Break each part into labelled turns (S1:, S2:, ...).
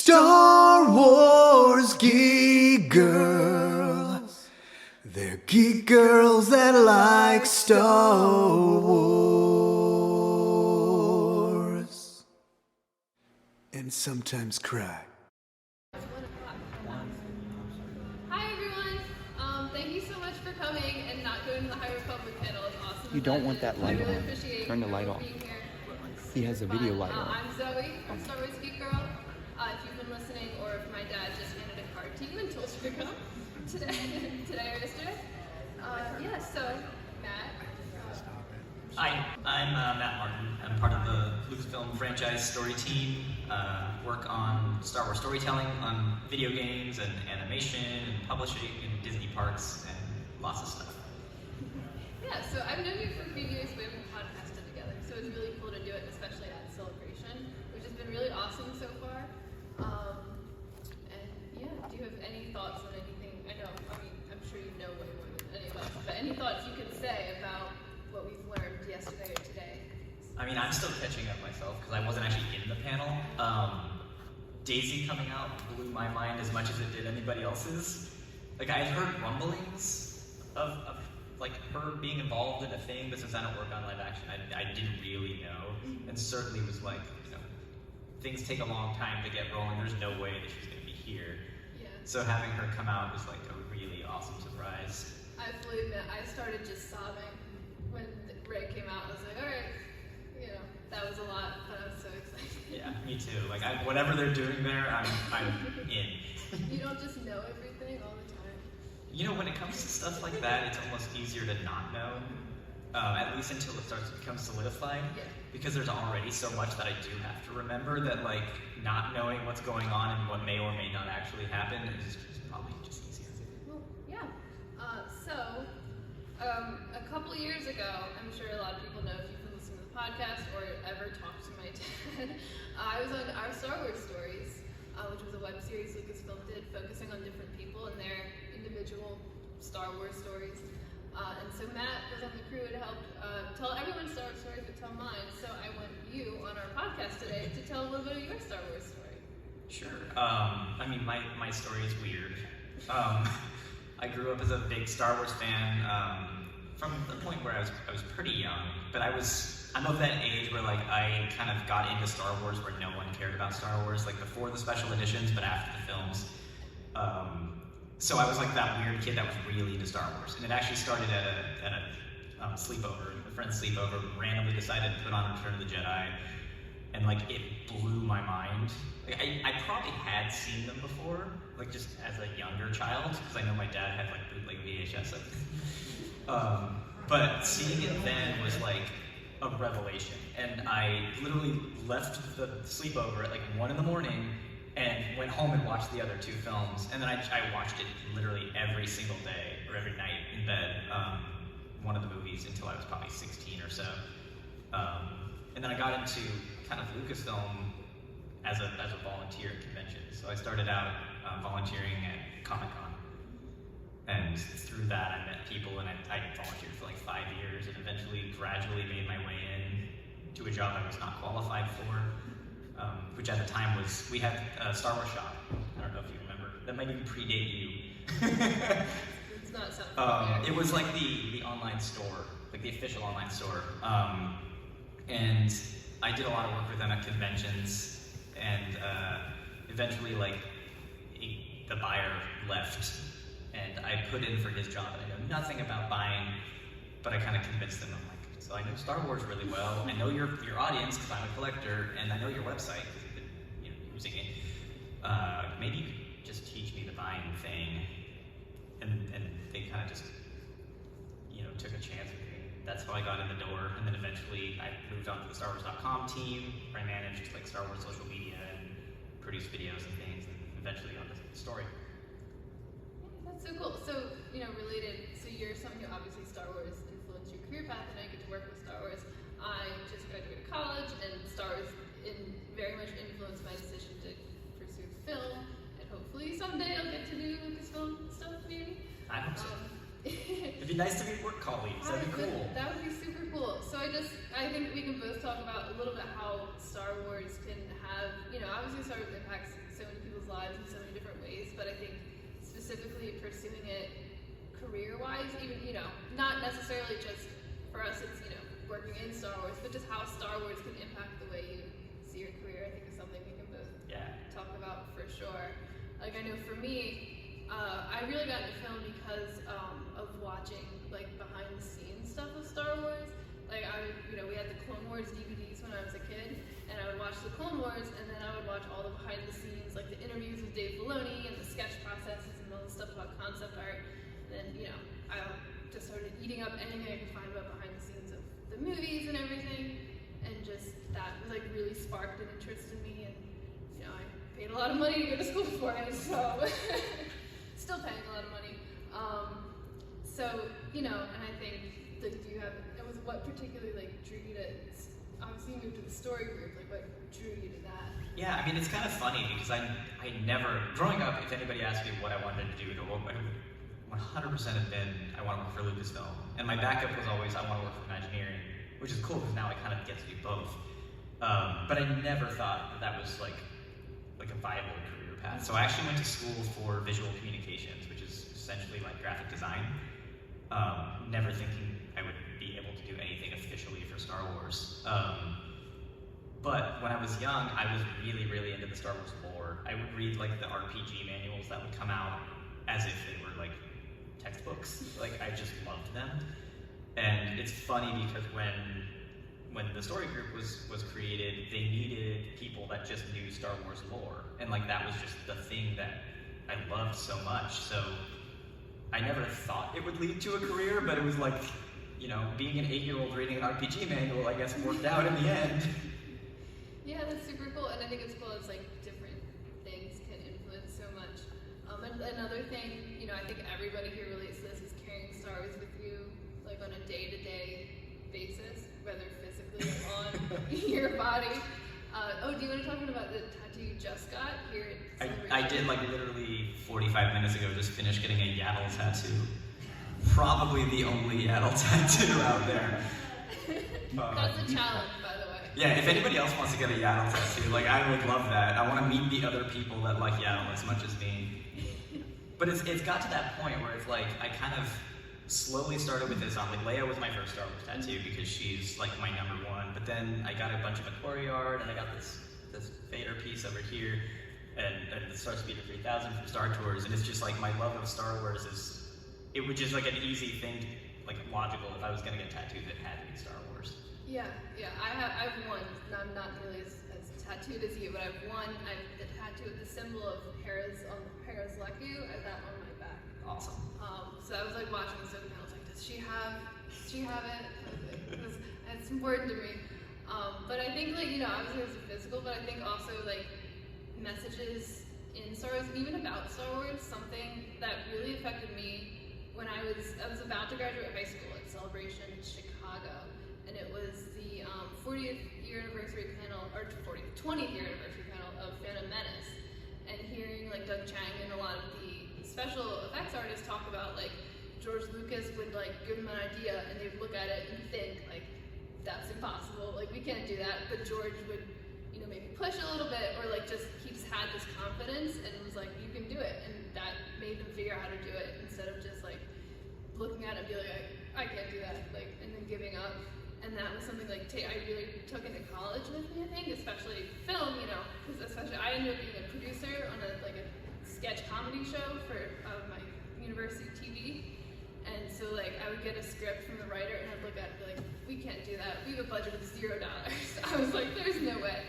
S1: Star Wars Geek Girl. They're geek girls that like Star Wars. And sometimes cry.
S2: Hi everyone. Thank you so much for coming and not going to the High Republic panel. It's awesome.
S3: You don't want that light
S2: I really
S3: on.
S2: appreciate
S3: Turn the light off.
S2: being here.
S3: He has a video light on.
S2: I'm Zoe from Star Wars Geek Girl. If you've been listening, or if my dad just handed a card to you and told you to come today or yesterday. So Matt.
S4: Hi, I'm Matt Martin. I'm part of the Lucasfilm franchise story team. Work on Star Wars storytelling, on video games and animation and publishing and Disney parks and lots of stuff.
S2: Yeah, so I've known you for a few years. We haven't podcasted together, so it's really cool to do it, especially at Celebration, which has been really awesome so far. Do you have any thoughts on anything? I'm sure you know way more than any of us, but any thoughts you can say about what we've learned yesterday or today?
S4: I'm still catching up myself because I wasn't actually in the panel. Daisy coming out blew my mind as much as it did anybody else's. I had heard rumblings of her being involved in a thing, but since I don't work on live action, I didn't really know. And certainly was things take a long time to get rolling. There's no way that she's going to be here.
S2: Yeah.
S4: So having her come out was a really awesome surprise.
S2: I fully admit, I started just sobbing when Ray came out. I was like, all right, that was a lot, but I was so excited.
S4: Yeah, me too. Whatever they're doing there, I'm in.
S2: You don't just know everything all the time.
S4: When it comes to stuff like that, it's almost easier to not know, at least until it starts to become solidified.
S2: Yeah.
S4: Because there's already so much that I do have to remember that not knowing what's going on and what may or may not actually happen is probably just easier.
S2: Well, yeah. A couple years ago, I'm sure a lot of people know if you've been listening to the podcast or ever talked to my dad, I was on Our Star Wars Stories, which was a web series Lucasfilm did focusing on different people and their individual Star Wars stories. And so Matt was on the crew and helped tell everyone's Star Wars story, but tell mine. So I want you on our podcast today to tell a little bit of your Star Wars story.
S4: Sure. My story is weird. I grew up as a big Star Wars fan from the point where I was pretty young, but I'm of that age where I kind of got into Star Wars where no one cared about Star Wars, before the special editions, but after the films. So I was that weird kid that was really into Star Wars, and it actually started at a sleepover. A friend's sleepover randomly decided to put on Return of the Jedi, and it blew my mind. I probably had seen them before, just as a younger child, because I know my dad had bootleg VHS of them. But seeing it then was a revelation, and I literally left the sleepover at 1 a.m. and went home and watched the other two films, and then I watched it literally every single day or every night in bed, one of the movies until I was probably 16 or so. And then I got into kind of Lucasfilm as a volunteer at conventions. So I started out volunteering at Comic-Con, and through that I met people, and I volunteered for 5 years, and eventually gradually made my way in to a job I was not qualified for. Which at the time we had a Star Wars shop. I don't know if you remember. That might even predate you.
S2: It's not something.
S4: It was the online store, the official online store. And I did a lot of work with them at conventions, and eventually the buyer left, and I put in for his job, and I know nothing about buying, but I kind of convinced them. So I know Star Wars really well. I know your audience because I'm a collector, and I know your website because you've been using it. Maybe you could just teach me the buying thing, and they kind of just took a chance with me. That's how I got in the door, and then eventually I moved on to the StarWars.com team, where I managed Star Wars social media and produced videos and things, and eventually on the story.
S2: That's so cool. So related. So you're someone who obviously Star Wars influenced your career path, and I get to work with Star Wars. I just graduated college, and Star Wars very much influenced my decision to pursue film, and hopefully someday I'll get to do Lucasfilm stuff maybe.
S4: I hope so. It'd be nice to meet work colleagues. That'd be cool.
S2: That would be super cool. So I think we can both talk about a little bit how Star Wars can have, obviously Star Wars impacts so many specifically pursuing it career-wise, even, not necessarily just for us, it's, working in Star Wars, but just how Star Wars can impact the way you see your career, I think is something we can both talk about for sure. Like, I know for me, I really got into film because of watching, like, behind-the-scenes stuff of Star Wars. Like, we had the Clone Wars DVDs when I was a kid, and I would watch the Clone Wars, and then I would watch all the behind-the-scenes, like the interviews with Dave Filoni and the sketch processes and all the stuff about concept art. And then, I just started eating up anything I could find about behind the scenes of the movies and everything, and just that like really sparked an interest in me. And I paid a lot of money to go to school for it, so still paying a lot of money. And I think like, what particularly like drew you to? Obviously, you moved to the story group. Like, what drew you to that?
S4: Yeah, I mean, it's kind of funny because I never, growing up, if anybody asked me what I wanted to do, it would 100% have been, I want to work for Lucasfilm. And my backup was always, I want to work for engineering, which is cool because now I kind of get to do both. But I never thought that was like a viable career path. So I actually went to school for visual communications, which is essentially like graphic design. Never thinking I would be able to do anything officially for Star Wars. But when I was young, I was really, really into the Star Wars lore. I would read like the RPG manuals that would come out as if they were like textbooks. Like, I just loved them. And it's funny because when the story group was created, they needed people that just knew Star Wars lore. And like, that was just the thing that I loved so much. So I never thought it would lead to a career, but it was like, being an 8-year-old reading an RPG manual, I guess, worked out in the end.
S2: Yeah, that's super cool, and I think it's cool. It's like different things can influence so much. And another thing, I think everybody here relates to this, is carrying Star Wars with you, like on a day-to-day basis, whether physically or on your body. Do you want to talk about the tattoo you just got here at Celebration?
S4: I did, like, literally 45 minutes ago, just finished getting a Yaddle tattoo. Probably the only Yaddle tattoo out there.
S2: That's a challenge, by the way.
S4: Yeah, if anybody else wants to get a Yaddle tattoo, like, I would love that. I want to meet the other people that like Yaddle as much as me. But it's got to that point where it's like, I kind of slowly started with this on, like, Leia was my first Star Wars tattoo because she's like my number one. But then I got a bunch of McQuarrie art, and I got this Vader piece over here, and the Star Speeder 3000 from Star Tours, and it's just like my love of Star Wars it was just like an easy thing, like logical. If I was gonna get tattoos, it had to be Star Wars.
S2: Yeah. I've one. I'm not nearly as tattooed as you, but I've one. I've the tattoo with the symbol of Hera's Leku. I have that on my back.
S4: Awesome.
S2: So I was like watching this and I was like, does she have it? Because it's important to me. But I think like, obviously it's physical, but I think also like messages in Star Wars, even about Star Wars, something that really affected me when I was about to graduate high school at Celebration in Chicago, and it was the 40th year anniversary panel, or 20th year anniversary panel of Phantom Menace, and hearing like Doug Chiang and a lot of the special effects artists talk about like George Lucas would like give them an idea and they'd look at it and think like, that's impossible, like we can't do that, but George would maybe push a little bit, or like just he just had this confidence and was like, you can do it, and that made them figure out how to do it instead of just like looking at it and be like, I can't do that, like, and then giving up. And that was something like I really took into college with me, I think, especially film, because especially I ended up being a producer on a sketch comedy show for my university TV. And so like I would get a script from the writer and I'd look at it and be like, we can't do that. We have a budget of $0. I was like, there's no way.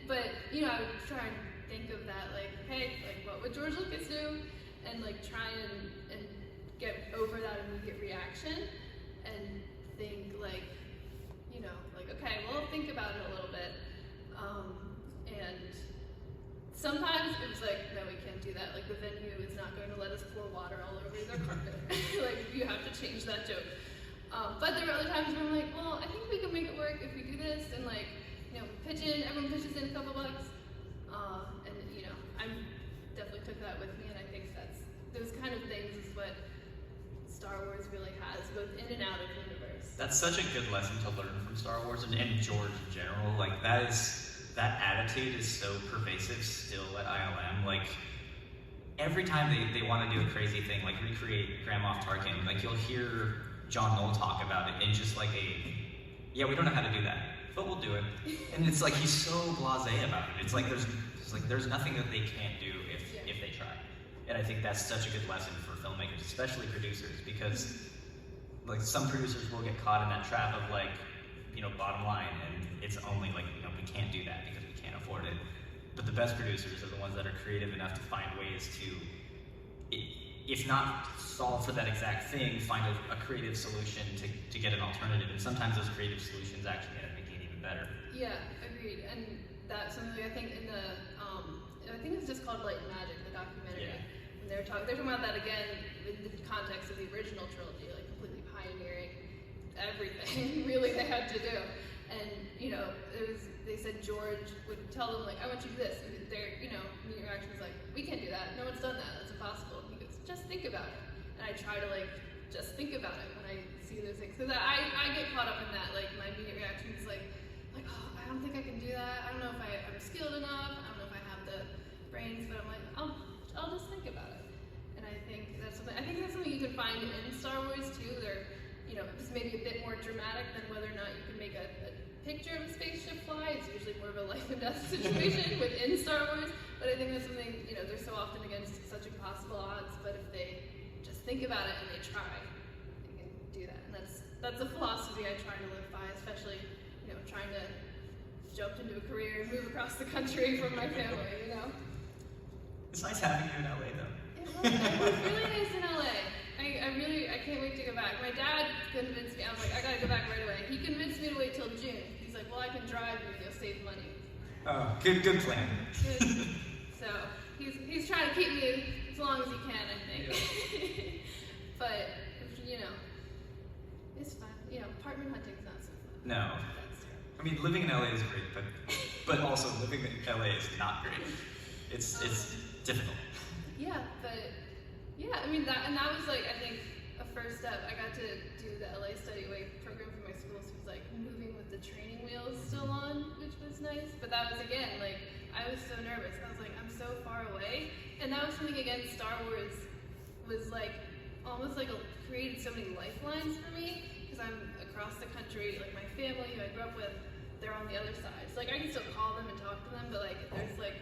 S2: But I would try and think of that like, hey, like what would George Lucas do? And like try and get over that immediate reaction and think like, okay, well, think about it a little bit. And sometimes it was like, no, we can't do that. Like the venue is not going to let us pour water all over their carpet. Like you have to change that joke. But there were other times where I'm like, well, I think we can make it work if we do this, and like, everyone pitches in a couple bucks. And I definitely took that with me, and I think those kind of things is what Star Wars really has, both in and out of the universe.
S4: That's such a good lesson to learn from Star Wars and George in general. Like that attitude is so pervasive still at ILM. Like every time they want to do a crazy thing, like recreate Grand Moff Tarkin, like you'll hear John Knoll talk about it in just like yeah, we don't know how to do that, but we'll do it. And it's like he's so blasé about it. It's like there's nothing that they can't do if they try. And I think that's such a good lesson for filmmakers, especially producers, because like some producers will get caught in that trap of like, bottom line, and it's only like, we can't do that because we can't afford it. But the best producers are the ones that are creative enough to find ways to, if not solve for that exact thing, find a creative solution to get an alternative. And sometimes those creative solutions actually end up making it even better.
S2: Yeah, agreed. And that's something I think in the, I think it's just called Light and Magic, the documentary.
S4: Yeah.
S2: And they're talking about that again in the context of the original trilogy, like completely pioneering everything really they had to do. And they said George would tell them like, I want you to do this, and their immediate reaction was like, we can't do that, no one's done that, that's impossible. And he goes, just think about it. And I try to like just think about it when I see those things, because I get caught up in that. Like my immediate reaction is like oh, I don't think I can do that, I don't know if I'm skilled enough, I don't know if I have the brains, but I'm like, I'll just think about it. And I think that's something you can find in Star Wars too. They're just maybe a bit more dramatic than whether or not you can make a picture of a spaceship fly. It's usually more of a life and death situation within Star Wars. But I think that's something, they're so often against such impossible odds, but if they just think about it and they try, they can do that. And that's a philosophy I try to live by, especially, trying to jump into a career and move across the country from my family,
S4: It's nice having you in LA though.
S2: It was really nice in LA. I can't wait to go back. My dad convinced me, I was like, I gotta go back right away. He convinced me to wait till June. He's like, well, I can drive you, you'll save money.
S4: Oh, good plan.
S2: So he's trying to keep me as long as he can, I think. Yeah. But it's fun. Apartment hunting's not so fun.
S4: No. I mean, living in LA is great, but also living in LA is not great. It's difficult.
S2: Yeah, but I mean that was like, I think, a first step. I got to do the LA Study Away program for my school, so it was like moving with the training wheels still on, which was nice. But that was again, like, I was so nervous. I was like, I'm so far away. And that was something, again, Star Wars was like, almost like created so many lifelines for me, because I'm across the country, like my family who I grew up with, they're on the other side. So like I can still call them and talk to them, but like there's like,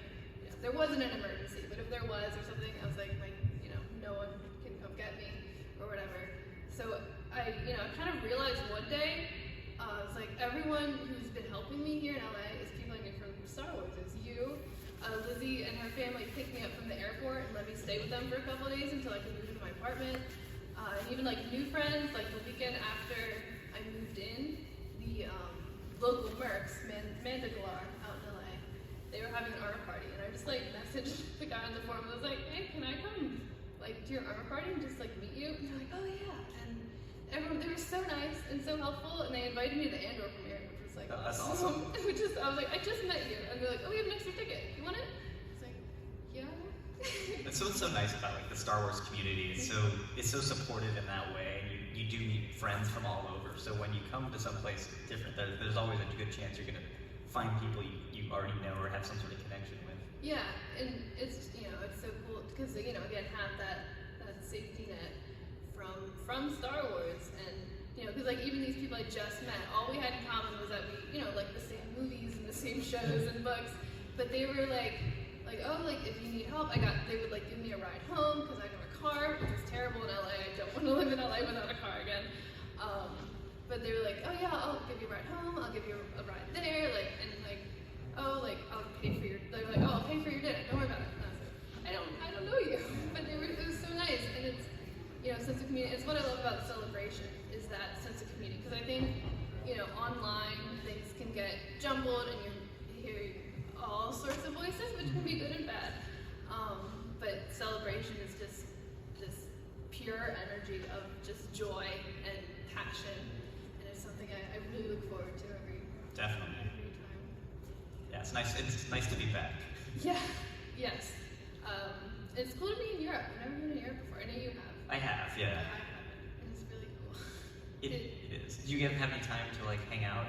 S2: there wasn't an emergency, but if there was or something, I was like, no one can come get me or whatever. So I kind of realized one day, it's like everyone who's been helping me here in LA is people I knew from Star Wars. It's you, Lizzy and her family picked me up from the airport and let me stay with them for a couple of days until I could move into my apartment. And even like new friends, like the weekend after I moved in, the local Mercs, Mandagalar out in LA, they were having an armor party, and I just like messaged the guy on the forum and was like, hey, can I come like to your armor party and just like meet you? And they're like, oh yeah. And everyone, they were so nice and so helpful, and they invited me to the Andor premiere, which was like
S4: that's awesome.
S2: I was like, I just met you, and they're like, oh, we have an extra ticket, you want it? I was like, yeah.
S4: That's what's so nice about like the Star Wars community. It's so supportive in that way. You do meet friends from all over. So when you come to some place different, there's always a good chance you're gonna find people you already know or have some sort of connection with.
S2: Yeah, and it's it's so cool because again have that safety net from Star Wars, and because like even these people I just met, all we had in common was that we like the same movies and the same shows and books, but they were like oh, like if you need help, they would like give me a ride home because I don't have a car, which is terrible in LA. I don't want to live in LA without a car again. But they were like, oh yeah, I'll give you a ride home, I'll give you a ride there, like, and like, oh, like I'll pay for your. They were like, oh, I'll pay for your dinner. Don't worry about it. And I was like, I don't know you, but it was so nice, and it's sense of community. It's what I love about Celebration is that sense of community, because I think online things can get jumbled and you hear all sorts of voices, which can be good and bad. But Celebration is just this pure energy of just joy and passion, and it's something I really look forward to every
S4: time. Yeah, it's nice to be back.
S2: Yeah. Yes. It's cool to be in Europe. I've never been in Europe before. I know you have.
S4: I have, yeah.
S2: I haven't, and it's really cool.
S4: It is. Do you have any time to like hang out?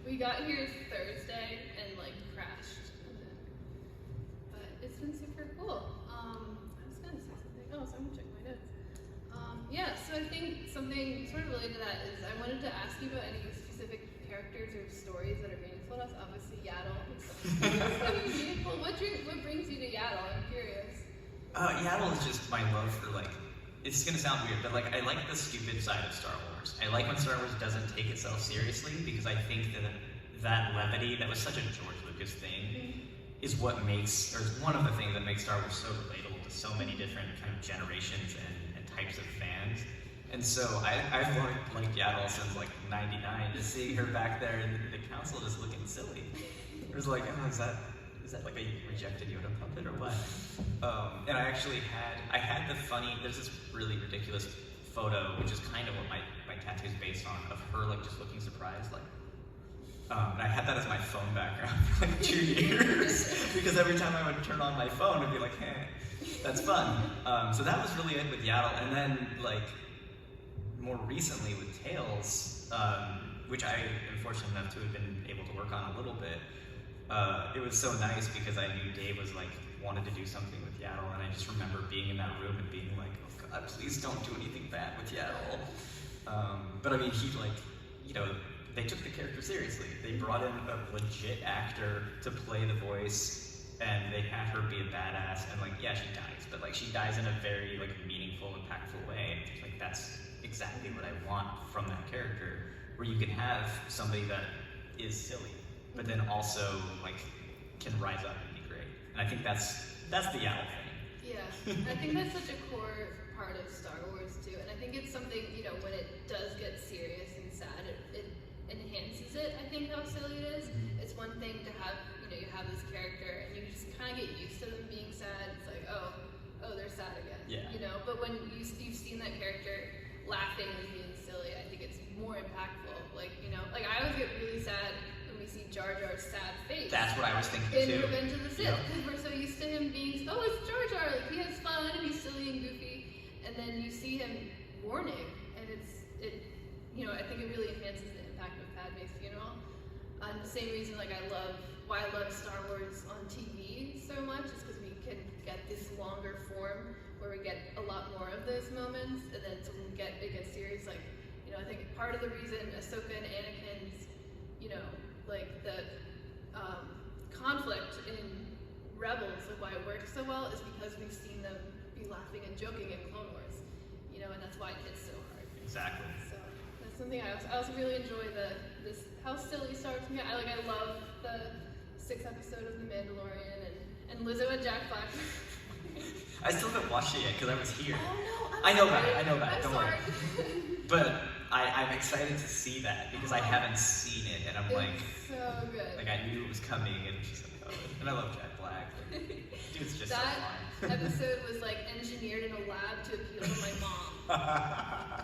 S2: We got here Thursday and like crashed, but it's been super cool. I something sort of related to that is I wanted to ask you about any specific characters or stories that are meaningful to us. Obviously, Yaddle is so meaningful. What brings you to Yaddle? I'm curious.
S4: Yaddle is just my love for like. It's gonna sound weird, but like I like the stupid side of Star Wars. I like when Star Wars doesn't take itself seriously because I think that levity that was such a George Lucas thing is what makes, or is one of the things that makes Star Wars so relatable to so many different kind of generations and types of fans. And so I've liked Yaddle since like '99. Just seeing her back there in the council just looking silly. It was like, oh, is that like a rejected Yoda puppet or what? And I actually had the funny, there's this really ridiculous photo, which is kind of what my tattoo is based on, of her like just looking surprised, like, and I had that as my phone background for like 2 years, because every time I would turn on my phone, it'd be like, hey, that's fun. So that was really it with Yaddle, and then like, more recently with Tales, which I am fortunate enough to have been able to work on a little bit, it was so nice because I knew Dave was like, wanted to do something with Yaddle, and I just remember being in that room and being like, oh God, please don't do anything bad with Yaddle. But I mean, he like, you know, they took the character seriously. They brought in a legit actor to play the voice, and they had her be a badass, and like, yeah, she dies, but like, she dies in a very like meaningful, impactful way. Like, that's exactly what I want from that character, where you can have somebody that is silly, but then also like can rise up and be great. And I think that's the Yaddle thing.
S2: Yeah, I think that's such a core part of Star Wars too, and I think it's something, you know, when it does get serious and sad, it enhances it. I think how silly it is. It's one thing to have, you know, you have this character and you just kind of get used to them being sad. It's like, oh, they're sad again.
S4: Yeah.
S2: You know, but when you've seen that character laughing and being silly, I think it's more impactful. Like, you know, like I always get really sad when we see Jar Jar's sad face.
S4: That's what I was thinking
S2: in
S4: too.
S2: Revenge of the Sith, because we're so used to him being, oh, it's Jar Jar, like he has fun and he's silly and goofy, and then you see him mourning, and you know, I think it really enhances the impact of Padme's funeral. And the same reason, like why I love Star Wars on TV so much is because we can get this longer form where we get a lot more of those moments, and then so when it gets serious, like, you know, I think part of the reason Ahsoka and Anakin's, you know, like the conflict in Rebels, like why it works so well, is because we've seen them be laughing and joking in Clone Wars, you know, and that's why it hits so hard.
S4: Exactly.
S2: So that's something I also really enjoy this how silly Star Wars can get. I love the 6th episode of The Mandalorian and Lizzo and Jack Black.
S4: I still haven't watched it yet because I was here.
S2: Oh no,
S4: I know about it.
S2: I'm
S4: Don't
S2: sorry.
S4: worry. But I'm excited to see that because I haven't seen it, and I'm like,
S2: so good.
S4: like I knew it was coming, and she's like, oh, and I love Jack Black. Dude's just so fun.
S2: Episode was like engineered in a lab to appeal to my mom.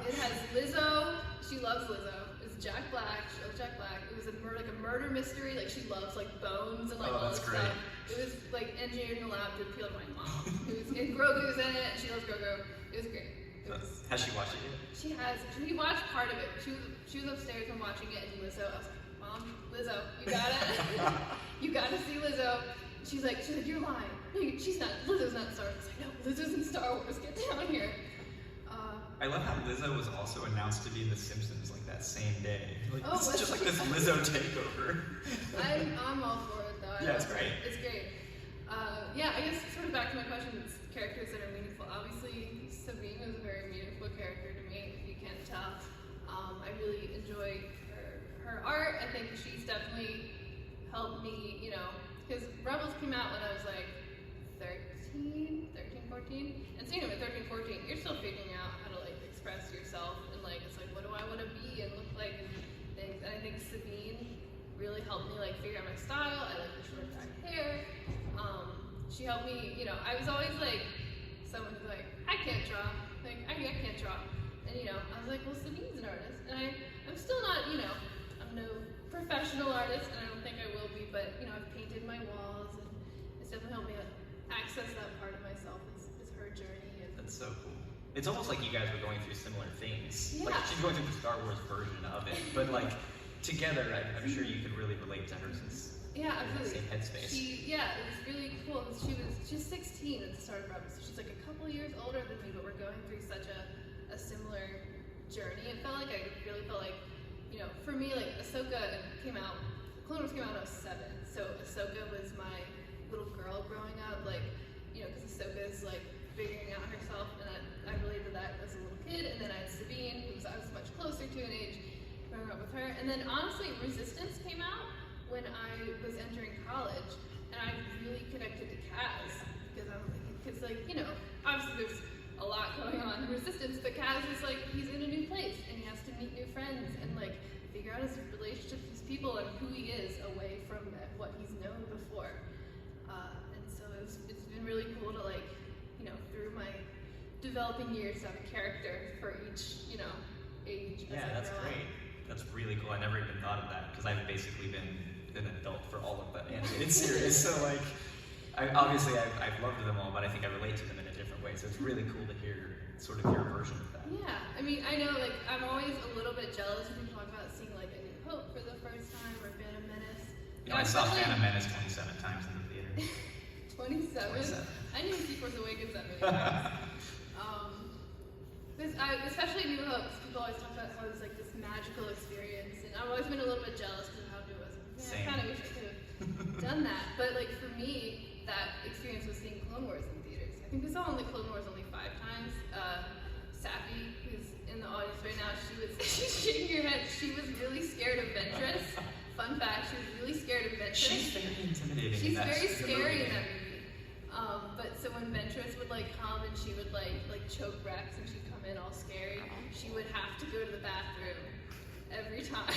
S2: It has Lizzo. She loves Lizzo. It's Jack Black. She loves Jack Black. It was a murder mystery. Like she loves like bones and like all this
S4: great.
S2: stuff. It was like engineered in a lab to appeal to my mom. And Grogu's in it. And she loves Grogu. It was great.
S4: Has she watched it yet?
S2: She has. We watched part of it. She was upstairs when watching it, and Lizzo. I was like, Mom, Lizzo, you got it. You got to see Lizzo. She's like, you're lying. No, she's not. Lizzo's not in Star Wars. I was like, no, Lizzo's in Star Wars. Get down here.
S4: I love how Lizzo was also announced to be in The Simpsons like that same day. Like,
S2: Oh,
S4: it's just like this Lizzo takeover.
S2: I'm all for it though.
S4: Yeah, it's great.
S2: It's great. Yeah, I guess sort of back to my question, characters that are meaningful. Obviously, Sabine was a very meaningful character to me, if you can't tell. I really enjoy her art. I think she's definitely helped me, you know, because Rebels came out when I was like 13, 14. And so anyway, 13, 14, you're still figuring out how to like express yourself, and like it's like, what do I want to be and look like and things. And I think Sabine really helped me like figure out my style. I like the short back hair. She helped me, you know, I was always like someone who's like, I can't draw. Like I can't draw. And you know, I was like, well, Sabine's an artist. And I'm still not, you know, I'm no professional artist, and I don't think I will be, but you know, I've painted my walls, and it's definitely helped me access that part of myself. Is her journey. And
S4: That's so cool. It's almost like you guys were going through similar things.
S2: Yeah.
S4: Like she's going through the Star Wars version of it, but like together, I'm sure you could really relate to her since
S2: yeah,
S4: you're in the
S2: absolutely.
S4: same headspace.
S2: It was really cool. She's 16 at the start of Rebels, so she's like a couple years older than me, but we're going through such a similar journey. It felt like I really felt like, for me, like Ahsoka came out, Clone Wars came out in 2007, so Ahsoka was my little girl growing up, like, because Ahsoka is like figuring out herself, and I related to that as a little kid. And then I had Sabine, who I was much closer to in age growing up with her. And then honestly, Resistance came out when I was entering college, and I really connected to Kaz because obviously there's a lot going on in Resistance, but Kaz is like, he's in a new place and he has to meet new friends and like figure out his relationship with these people and who he is away from what he's known before. And so it's been really cool to like, through my developing years, have a character for each, age.
S4: Yeah, that's great. That's really cool. I never even thought of that because I've basically been an adult for all of that animated series. So like, I've loved them all, but I think I relate to them in a different way. So it's really cool to hear sort of your version of that.
S2: Yeah, I mean, I know like I'm always a little bit jealous when people talk about seeing like A New Hope for the first time or Phantom Menace.
S4: I saw Phantom Menace 27 times in the theater.
S2: 27? I knew Force Awakens that many times. Especially New Hope, people always talk about how it was like this magical experience, and I've always been a little bit jealous of how it was. I kind of wish I could have done that, but like for me, that experience was seeing Clone Wars in theaters. I think we saw Clone Wars only 5 times. Sappy, who's in the audience right now, she's shaking her head. She was really scared of Ventress. Fun fact, she was really scared of Ventress.
S4: She's very intimidating.
S2: She's very scary in that movie. But so when Ventress would like come and she would like choke Rex and she'd come in all scary, she would have to go to the bathroom every time.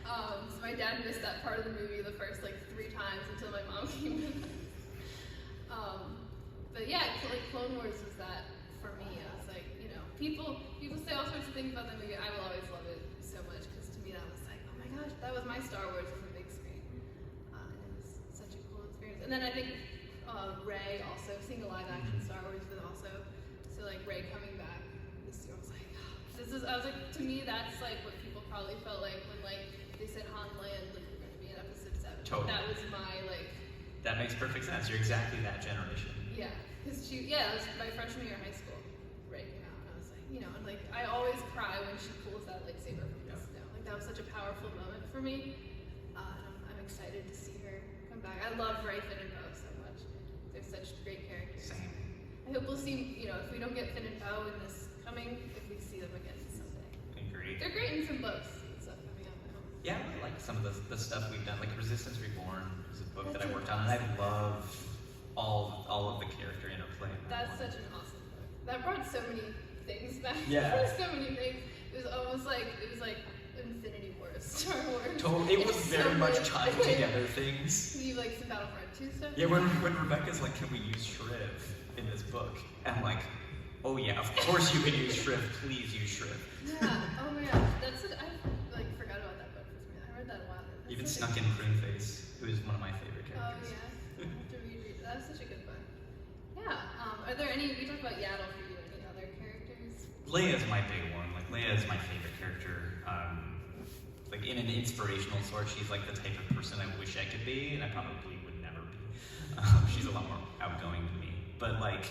S2: So my dad missed that part of the movie the first like 3 times until my mom came in. But yeah, like Clone Wars was that for me. I was like, people say all sorts of things about that movie. I will always love it so much because to me that was like, oh my gosh, that was my Star Wars on the big screen. And it was such a cool experience. And then I think Rey also, seeing a live action Star Wars was also, so like Rey coming back this year, I was like, I was like, to me that's like what people probably felt like when like they said Han Land like we're going to be in episode 7.
S4: Totally.
S2: That was my like.
S4: That makes perfect sense. You're exactly that generation.
S2: Yeah, because it was my freshman year of high school. Rey came out, and I was like, and like I always cry when she pulls that lightsaber from the snow. Like that was such a powerful moment for me. I'm excited to see her come back. I love Rey, Finn, and Poe so much. They're such great characters.
S4: Same.
S2: I hope we'll see. If we don't get Finn and Poe in this coming, if we see them again someday.
S4: Agreed.
S2: They're great in some books and stuff coming out now.
S4: Yeah, I like some of the stuff we've done. Like Resistance Reborn is a book that I worked on, and I love all of the character interplay.
S2: That's such an awesome book. That brought so many things back.
S4: Yeah.
S2: So many things. It was almost like Infinity War of Star Wars.
S4: Totally. It was very much tying together things.
S2: You like some Battlefront 2 stuff?
S4: Yeah, when Rebecca's like, can we use Shriv in this book? And I'm like, oh yeah, of course you can use Shriv. Please use Shriv.
S2: Yeah. Oh my gosh. I like forgot about that book for some reason. I read that a while ago.
S4: Even snuck in Pruneface, who is one of my favorite
S2: Oh
S4: characters.
S2: yeah. I have to reread. That was such a good book. Yeah. Are there any? We talked about Yaddle for you. Any other characters?
S4: Leia's my big one. Like Leia is my favorite character. Like in an inspirational sort, she's like the type of person I wish I could be, and I probably would never be. She's a lot more outgoing than me, but like,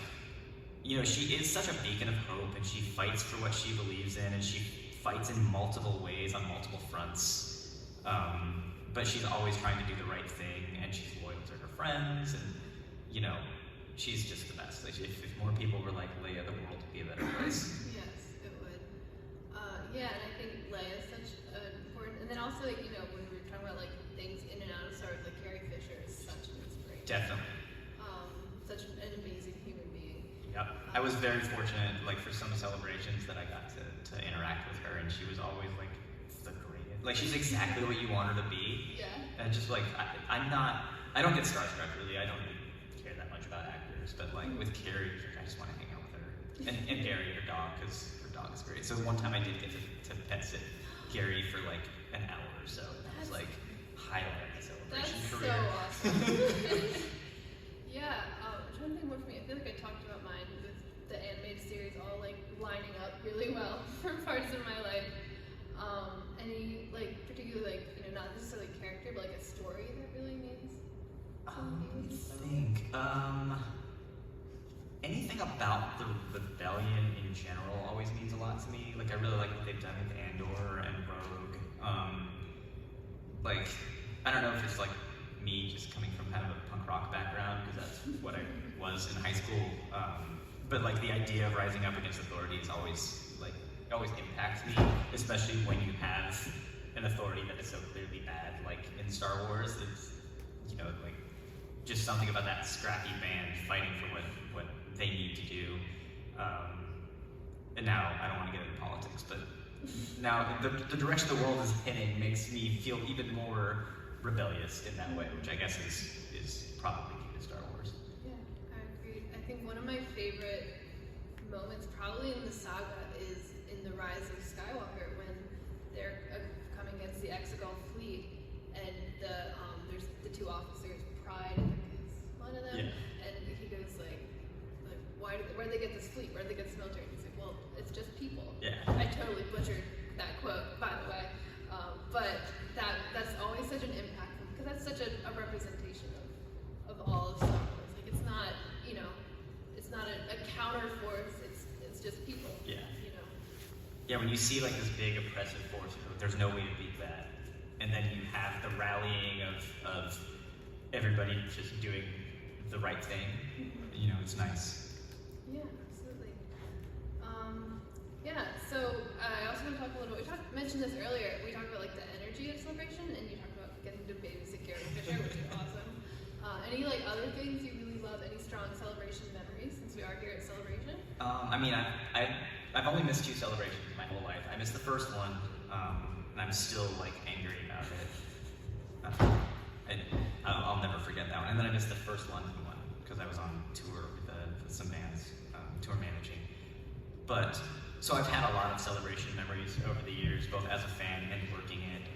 S4: she is such a beacon of hope, and she fights for what she believes in, and she fights in multiple ways on multiple fronts. But she's always trying to do the right thing, and she's loyal to her friends, and she's just the best. Like, if more people were like Leia, the world would be a better place.
S2: Yes, it would. Yeah, and I think Leia is such an important. And then also, when we were talking about like things in and out of Star Wars, like Carrie Fisher is such an inspiration.
S4: Definitely.
S2: Such an amazing human being.
S4: Yep. I was very fortunate, like for some celebrations that I got to interact with her, and she was always like the greatest. Like she's exactly what you want her to be.
S2: Yeah.
S4: And just like I don't get starstruck really. I don't really care that much about actors, but like with Carrie, I just want to hang out with her. And Gary, her dog, because her dog is great. So one time I did get to pet sit Gary for like an hour or so. And that was like highlight of my celebration career.
S2: That's so awesome. Yeah, I'm trying to think more for me. I feel like I talked about mine with the animated series all like lining up really well for parts of my life. Any like particularly like not necessarily character, but like a story that really means something.
S4: Let me think. Anything everything about the rebellion in general always means a lot to me. Like I really like what they've done with Andor and Rogue. Like I don't know if it's like me just coming from kind of a punk rock background because that's what I was in high school. But like the idea of rising up against authority is always like it always impacts me, especially when you have an authority that is so clearly bad. Like in Star Wars, it's like just something about that scrappy band fighting for what they need to do. And now I don't want to get into politics, but now the direction the world is heading makes me feel even more rebellious in that way, which I guess is probably key to Star Wars.
S2: Yeah, I agree. I think one of my favorite moments, probably in the saga, is in the Rise of Skywalker when they're coming against the Exegol fleet, and there's the two officers, Pride, I think is one of them, and he goes like where'd they get this fleet? Where'd they get this military? And he's like, well, it's just people.
S4: Yeah.
S2: I totally butchered that quote, by the way, but that's always such an impact because that's such a representation of all of Star Wars. Like it's not it's not a counter force. It's just people.
S4: Yeah. Yeah, when you see like this big oppressive force, there's no way to beat that, and then you have the rallying of everybody just doing the right thing. It's nice.
S2: Yeah, absolutely. So I also want to talk a little bit. We mentioned this earlier. We talked about like the energy of celebration, and you talked about getting to babysit Carrie Fisher, which is awesome. Any like other things you really love? Any strong celebration memories? Since we are here at Celebration.
S4: I've only missed 2 celebrations my whole life. I missed the first one, and I'm still like angry about it. I'll never forget that one. And then I missed the first London one because I was on tour with some bands, tour managing. But so I've had a lot of celebration memories over the years, both as a fan and working it.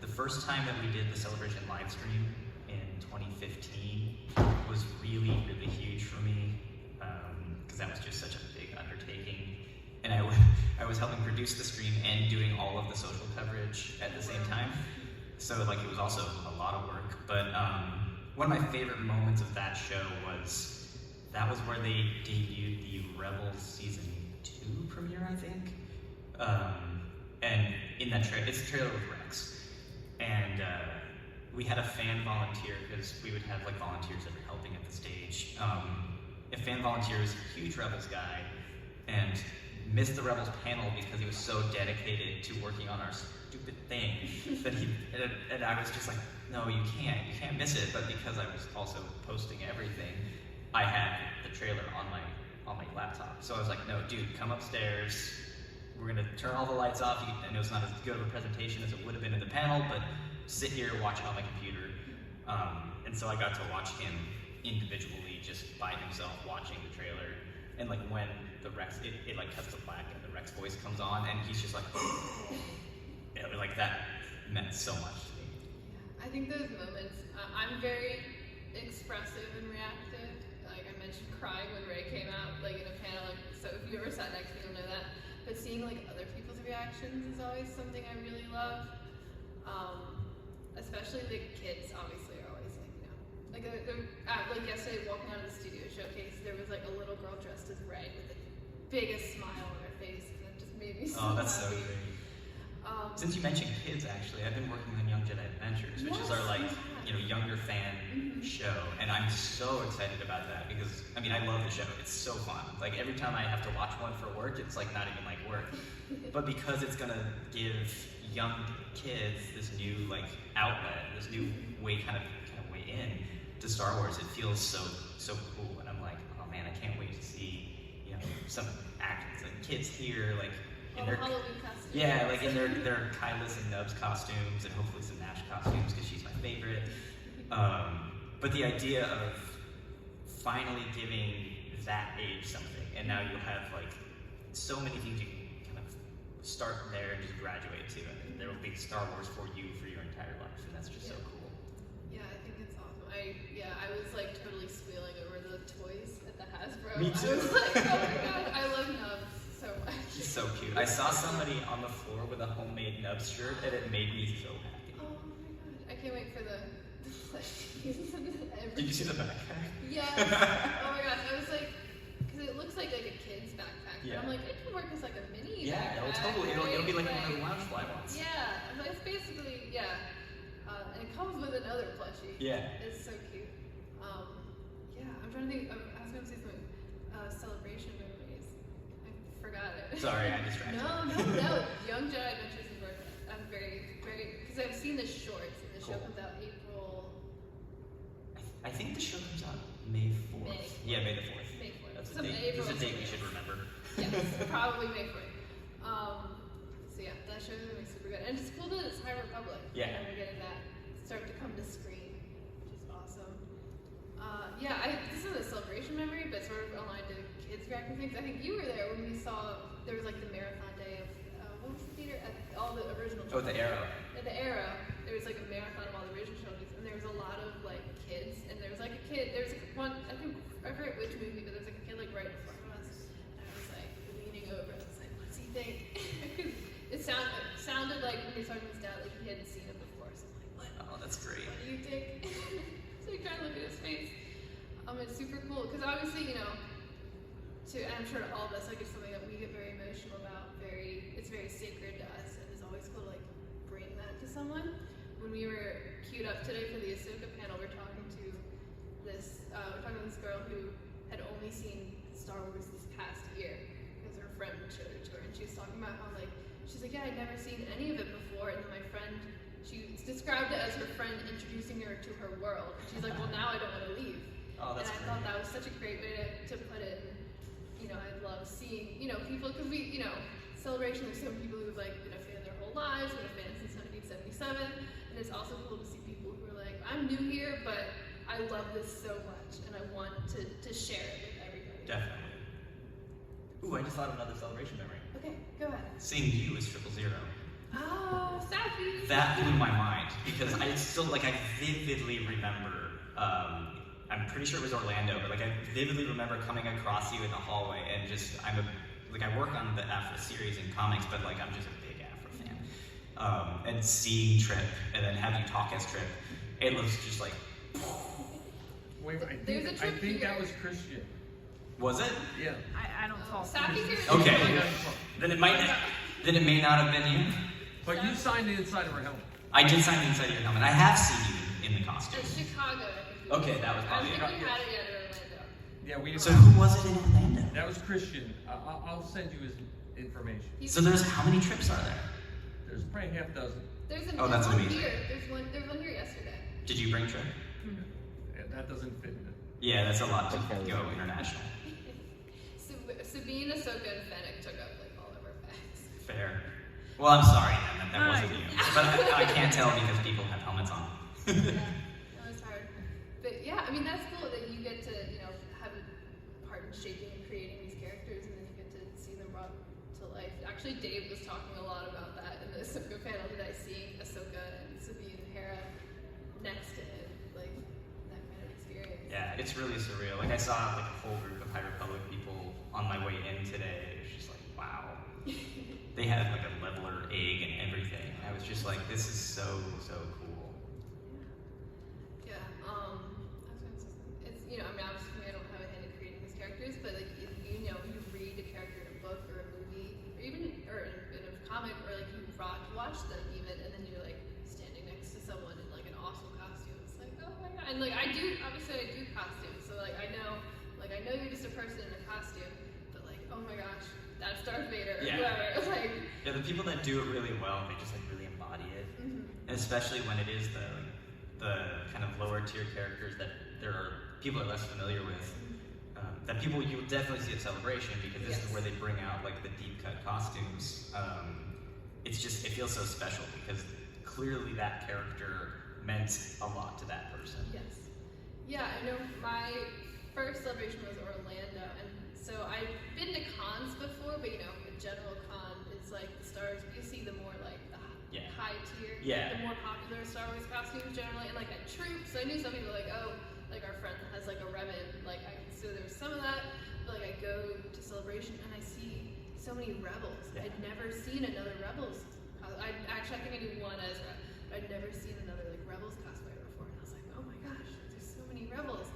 S4: The first time that we did the celebration live stream in 2015 was really, really huge for me because that was just such a big undertaking. And I was helping produce the stream and doing all of the social coverage at the same time. So like it was also a lot of work. But one of my favorite moments of that show was where they debuted the Rebels season 2 premiere, I think. And in that it's a trailer with Rex. And we had a fan volunteer because we would have like volunteers that were helping at the stage. A fan volunteer is a huge Rebels guy and missed the Rebels panel because he was so dedicated to working on our stupid thing that and I was just like, no, you can't miss it. But because I was also posting everything, I had the trailer on my laptop. So I was like, no, dude, come upstairs. We're gonna turn all the lights off. I know it's not as good of a presentation as it would have been in the panel, but sit here, watch it on my computer. And so I got to watch him individually, just by himself, watching the trailer. And like when the Rex, it like cuts to black and the Rex voice comes on, and he's just like, like that meant so much to me.
S2: Yeah, I think those moments. I'm very expressive and reactive. Like I mentioned, crying when Ray came out, like in a panel. Like, so if you ever sat next to me, you'll know that. But seeing like other people's reactions is always something I really love. Especially the kids, obviously, are always like, like yesterday, walking out of the studio showcase, there was like a little girl dressed as Ray with the biggest smile on her face, and it just made me so happy.
S4: That's so great. Since you mentioned kids, actually, I've been working on Young Jedi Adventures, which is our younger fan show, and I'm so excited about that because I love the show. It's so fun. Like every time I have to watch one for work, it's like not even like work. But because it's gonna give young kids this new like outlet, this new way kind of way in to Star Wars, it feels so cool. And I'm like, oh man, I can't wait to see some actors, like kids here, like in their
S2: Halloween costumes.
S4: Yeah, like in their Kylis and Nubs costumes, and hopefully some Nash costumes because she's my favorite. But the idea of finally giving that age something, and now you'll have like so many things you can kind of start there and just graduate to, and there will be Star Wars for you for your entire life, and that's just so cool.
S2: Yeah, I think it's awesome. I was like totally squealing over the toys at the Hasbro.
S4: Me too.
S2: I was like, oh my god, I love Nubs so much.
S4: He's so cute. I saw somebody on the floor with a homemade Nubs shirt, and it made me so happy.
S2: Oh my god, I can't wait for the plushies and everything.
S4: Did you see the backpack?
S2: Yes. Oh my gosh, I was like, looks like a kid's backpack.
S4: Yeah.
S2: And I'm like, it can work as like a mini
S4: Yeah,
S2: backpack.
S4: totally. It'll be like
S2: right?
S4: one of the Loungefly ones.
S2: Yeah, but it's basically, and it comes with another plushie.
S4: Yeah.
S2: It's so cute. Yeah, I'm trying to think, I was going to say something, celebration memories. I forgot it.
S4: Sorry, I distracted.
S2: No. Young Jedi Adventures in Birth. I'm very, because I've seen the shorts, and the show
S4: Cool.
S2: comes out April.
S4: I think the show comes out May 4th.
S2: May.
S4: Yeah, May the 4th.
S2: May 4th.
S4: That's a
S2: Some
S4: date.
S2: April
S4: That's a date we
S2: something.
S4: should remember.
S2: Yes, probably May 4th. So yeah, that show is gonna be super good, and it's cool that it's High Republic.
S4: Yeah.
S2: And we're getting that start to come to screen, which is awesome. This is a celebration memory, but sort of aligned to kids reacting things. I think you were there when we saw there was like the marathon day of what was the theater at all the original.
S4: Oh, the Arrow.
S2: At the Arrow, there was like a marathon of all the original trilogies, and there was a lot of like kids, and there was like a kid. There was like one, I forget which movie, but there was like a kid like right in front of us, and I was like leaning over, and I was like, "What's he think?" It sounded like when he started his dad, like he hadn't seen it before. So I'm like, "What?
S4: Oh, that's great.
S2: What do you think?" So you kind of look at his face. It's super cool because obviously, and I'm sure to all of us, like it's something that we get very emotional about. It's very sacred to us, and it's always cool to like bring that to someone. When we were queued up today for the Ahsoka panel, we're talking to this girl who had only seen Star Wars this past year because her friend showed it to her, and she was talking about how she's like, yeah, I'd never seen any of it before, and then my friend, she described it as her friend introducing her to her world. And she's like, well, now I don't want to leave.
S4: Oh, that's
S2: and I
S4: great.
S2: thought that was such a great way to put it. And, I love seeing, people, because we, Celebration, there's so many people who've like been a fan their whole lives, been a fan since 1977, and it's also cool to see people who are like, I'm new here, but I love this so much, and I want to share it with everybody.
S4: Definitely. Ooh, I just thought of another celebration memory.
S2: Okay, go ahead.
S4: Seeing you as 000.
S2: Oh, Safi!
S4: That blew my mind because I still I vividly remember. I'm pretty sure it was Orlando, but I vividly remember coming across you in the hallway and I work on the Afro series in comics, but I'm just a big Afro fan. And seeing Trip and then having you talk as Trip, it was just like.
S5: Wait,
S2: There's a
S5: I
S2: trip
S5: think
S2: here.
S5: that was Christian.
S4: Was it?
S5: Yeah.
S6: I don't talk.
S2: Safi's here.
S4: Okay. Then it may not have been you.
S5: But you signed the inside of her helmet.
S4: I did sign the inside of your helmet. I have seen you in the costume.
S2: It's Chicago, I think.
S4: Okay, that was probably
S2: I
S4: it.
S2: don't think we had it yet in Orlando.
S5: Yeah, we.
S4: So who was it in Orlando?
S5: That was Christian. I'll send you his information.
S4: So there's how many trips are there?
S5: There's probably half dozen.
S2: There's
S4: Oh, that's
S2: one
S4: amazing.
S2: here. There's one here yesterday.
S4: Did you bring Trip?
S5: Yeah, that doesn't fit in it.
S4: Yeah, that's a lot to go international.
S2: Sabine, Ahsoka, and Fennec took up all of our bags.
S4: Fair. Well, I'm sorry then that wasn't you. But I can't tell because people have helmets on.
S2: Yeah, no, it's hard. But yeah, that's cool that you get to, have a part in shaping and creating these characters, and then you get to see them brought to life. Actually, Dave was talking a lot about that in the Ahsoka panel today, seeing Ahsoka and Sabine and Hera next to him, that kind of experience.
S4: Yeah, it's really surreal. I saw a whole group of High Republic people on my way in today. It was just wow. They had a leveler egg and everything. I was just like, this is so cool.
S2: Yeah, I was gonna say something. It's, obviously I don't have a hand in creating these characters, but if you read a character in a book or a movie, or even in a comic, or you watch them even, and then you're standing next to someone in an awesome costume. It's oh my god. And I do costumes, so I know you're just a person in a costume, but oh my gosh, that's Darth Vader or
S4: Yeah.
S2: whoever.
S4: Yeah, the people that do it really well, they just really embody it.
S2: Mhm.
S4: And especially when it is the kind of lower tier characters that people are less familiar with. That people you will definitely see at Celebration because this is where they bring out the deep cut costumes. It feels so special because clearly that character meant a lot to that person.
S2: Yes. Yeah, I know my first Celebration was Orlando, and so I've been to cons before, but a general con is the stars. You see the more the high tier, the more popular Star Wars costumes generally, and at Troop. So I knew some people our friend has a Revan, so there was some of that. But I go to Celebration and I see so many Rebels.
S4: Yeah.
S2: I'd never seen another Rebels. I think I knew one Ezra, but I'd never seen another Rebels cosplayer before, and I was like, oh my gosh, there's so many Rebels.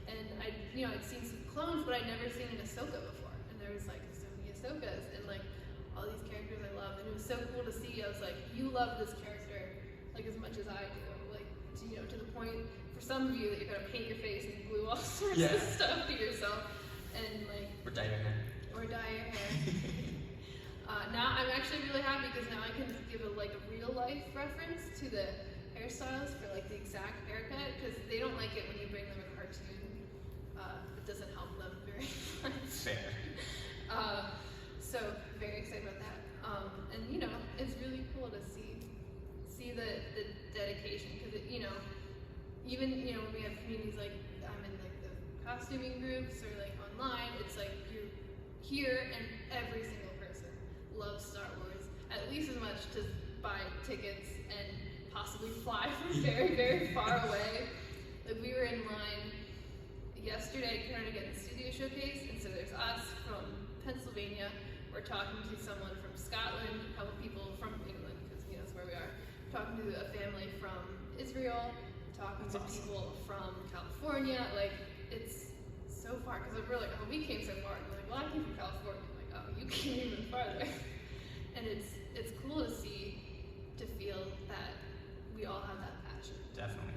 S2: And I'd seen some clones, but I'd never seen an Ahsoka before. there was like so many Ahsokas and like all these characters I love, and it was so cool to see. I was like, you love this character like as much as I do, like to the point for some of you that you're gonna paint your face and glue all sorts of stuff to yourself, and like
S4: Or dye your hair.
S2: or dye your hair. Now I'm actually really happy because now I can give a real life reference to the hairstyles for like the exact haircut, because they don't like it when you bring them a cartoon. It doesn't help them very much.
S4: Fair.
S2: So very excited about that. And it's really cool to see the dedication, because even when we have communities like I'm in like the costuming groups or like online, it's like you're here and every single person loves Star Wars at least as much to buy tickets and possibly fly from very, very far away. Like we were in line yesterday trying to get the studio showcase, and so there's us from Pennsylvania. We're talking to someone from Scotland, a couple people from England, because that's where we are. Talking to a family from Israel, talking to people from California. Like it's so far, because we're like, oh, we came so far. And we're like, well, I came from California. I'm like, oh, you came even farther. And it's cool to feel that we all have that passion.
S4: Definitely.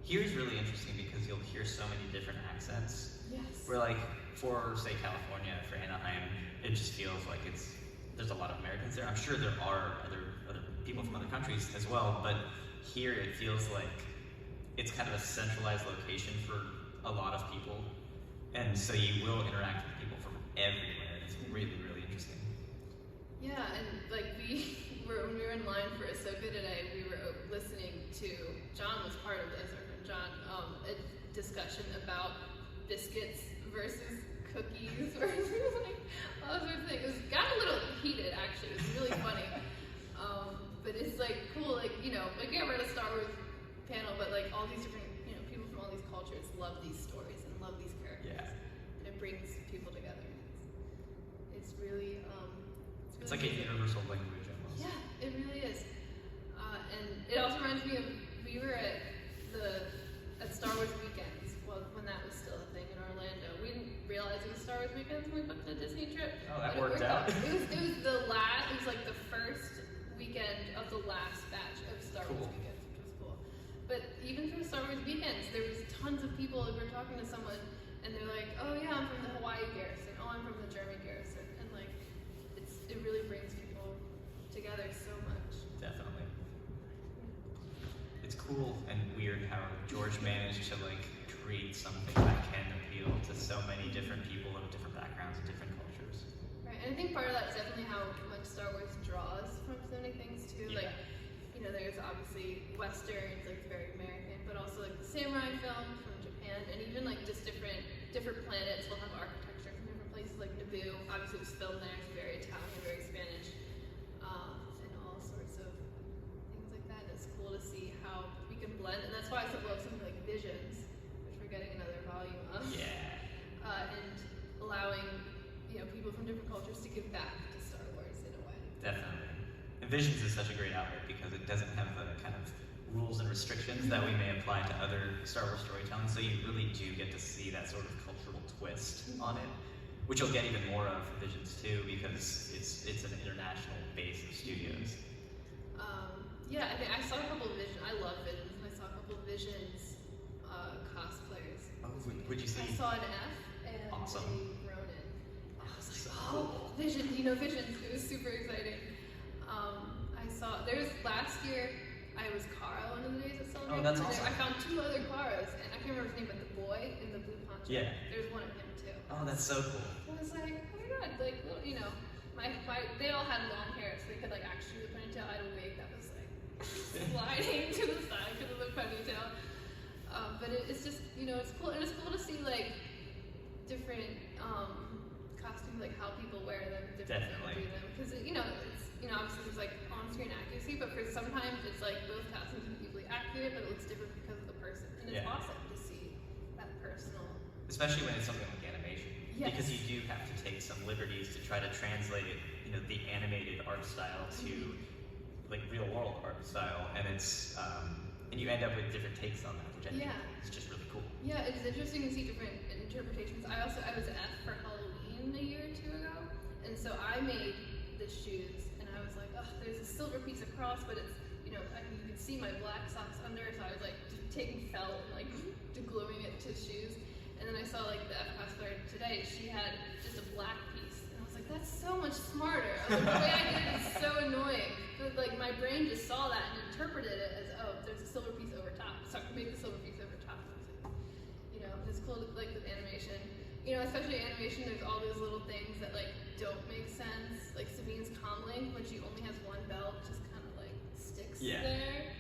S4: Here is really interesting because you'll hear so many different accents.
S2: Yes.
S4: Where like for say California, for Anaheim, it just feels like there's a lot of Americans there. I'm sure there are other people from other countries as well, but here it feels like it's kind of a centralized location for a lot of people, and so you will interact with people from everywhere. It's really, really interesting.
S2: Yeah, and like when we were in line for Ahsoka today, we were listening to, John was part of this, our friend John, a discussion about biscuits versus cookies versus like all sorts of things. It got a little heated actually. It was really funny. But it's like cool, like yeah, we're at a Star Wars panel, but like all these different people from all these cultures love these stories and love these characters.
S4: Yeah.
S2: And it brings people together. It's really
S4: It's like a universal language almost.
S2: yeah, it really is. And it also reminds me of, we were at Star Wars Weekends, well, when that was still a thing in Orlando. We didn't realize it was Star Wars Weekends when we booked the Disney trip.
S4: Oh, that
S2: but
S4: worked out.
S2: It was like the first weekend of the last batch of Star Wars Weekends, which was cool. But even for Star Wars Weekends, there was tons of people. We were talking to someone, and they're like, "Oh yeah, I'm from the Hawaii garrison. Oh, I'm from the German garrison," and like, it really brings people together so much.
S4: Definitely. It's cool and weird how George managed to like create something that can appeal to so many different people of different backgrounds and different cultures.
S2: Right, and I think part of that is definitely how much Star Wars draws from so many things too.
S4: Yeah.
S2: Like, there's obviously westerns, like very American, but also like the samurai films from Japan, and even like just different planets will have architecture from different places. Like Naboo, obviously it was filmed there. It's very Italian, very Spanish, and all sorts of things like that. And it's cool to see how we can blend, and that's why I love something like Visions, which we're getting another volume of.
S4: Yeah.
S2: And allowing people from different cultures to give back to Star Wars in a way.
S4: Definitely. And Visions is such a great outlet because it doesn't have the kind of rules and restrictions that we may apply to other Star Wars storytelling, so you really do get to see that sort of cultural twist on it, which you'll get even more of for Visions too, because it's an international base of studios.
S2: Yeah, I think I saw a couple of Visions. I love Visions. I saw a couple of Visions cosplayers.
S4: Oh, would you see?
S2: I saw an F and
S4: Awesome.
S2: a Ronin. I was like,
S4: So
S2: oh,
S4: cool.
S2: Visions, Visions. It was super exciting. Last year, I was Kara one of the days at Celebration.
S4: Oh, that's
S2: and
S4: awesome.
S2: I found 2 other Karas, and I can't remember his name, but the boy in the blue poncho.
S4: Yeah.
S2: There's one of him too.
S4: Oh, that's so cool.
S2: I was like, oh my god, like, well, they all had long hair, so they could like actually do the ponytail. I had a wig that was like sliding to the side because of the ponytail. But it's just, it's cool, and it's cool to see like different costumes, like how people wear them, different
S4: Definitely.
S2: do them, because obviously there's like on-screen accuracy, but for sometimes it's like both costumes are equally accurate, but it looks different because of the person, and it's
S4: Yeah.
S2: awesome to see that personal.
S4: Especially when it's something like animation.
S2: Yes.
S4: Because you do have to take some liberties to try to translate, the animated art style to like real world art style, and it's and you end up with different takes on that, which I think
S2: Yeah.
S4: is just really cool.
S2: Yeah, it's interesting to see different interpretations. I was F for Halloween a year or two ago, and so I made the shoes, and I was like, oh, there's a silver piece across, but it's, you know, you can see my black socks under, so I was like just taking felt and like gluing it to shoes. And then I saw like the F cosplayer today, she had just a black piece, and I was like, that's so much smarter. I was like, the way I did it is so annoying. But like my brain just saw that and interpreted it as, oh, there's a silver piece over top. So make the silver piece over top. I was like, you know, it's cool like with animation. You know, especially animation, there's all those little things that like don't make sense. Like Sabine's comlink, when she only has one belt, just kind of like sticks there.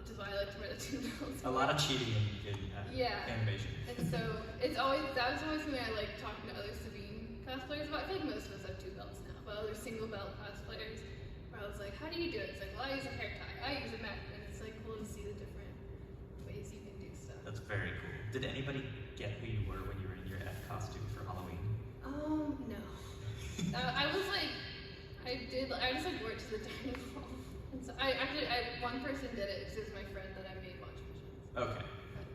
S2: Which is why I like to wear the 2 belts.
S4: A lot of cheating in animation.
S2: And so that was always something I like talking to other Sabine cosplayers about. I feel like most of us have 2 belts now, but other single belt cosplayers, where I was like, how do you do it? It's like, well, I use a hair tie, I use a mech, and it's like cool to see the different ways you can do stuff.
S4: That's very cool. Did anybody get who you were when you were in your F costume for Halloween?
S2: No. I was like, I just like wore it to the dining hall. And so one person did it because it was my friend that I made watch missions.
S4: Okay.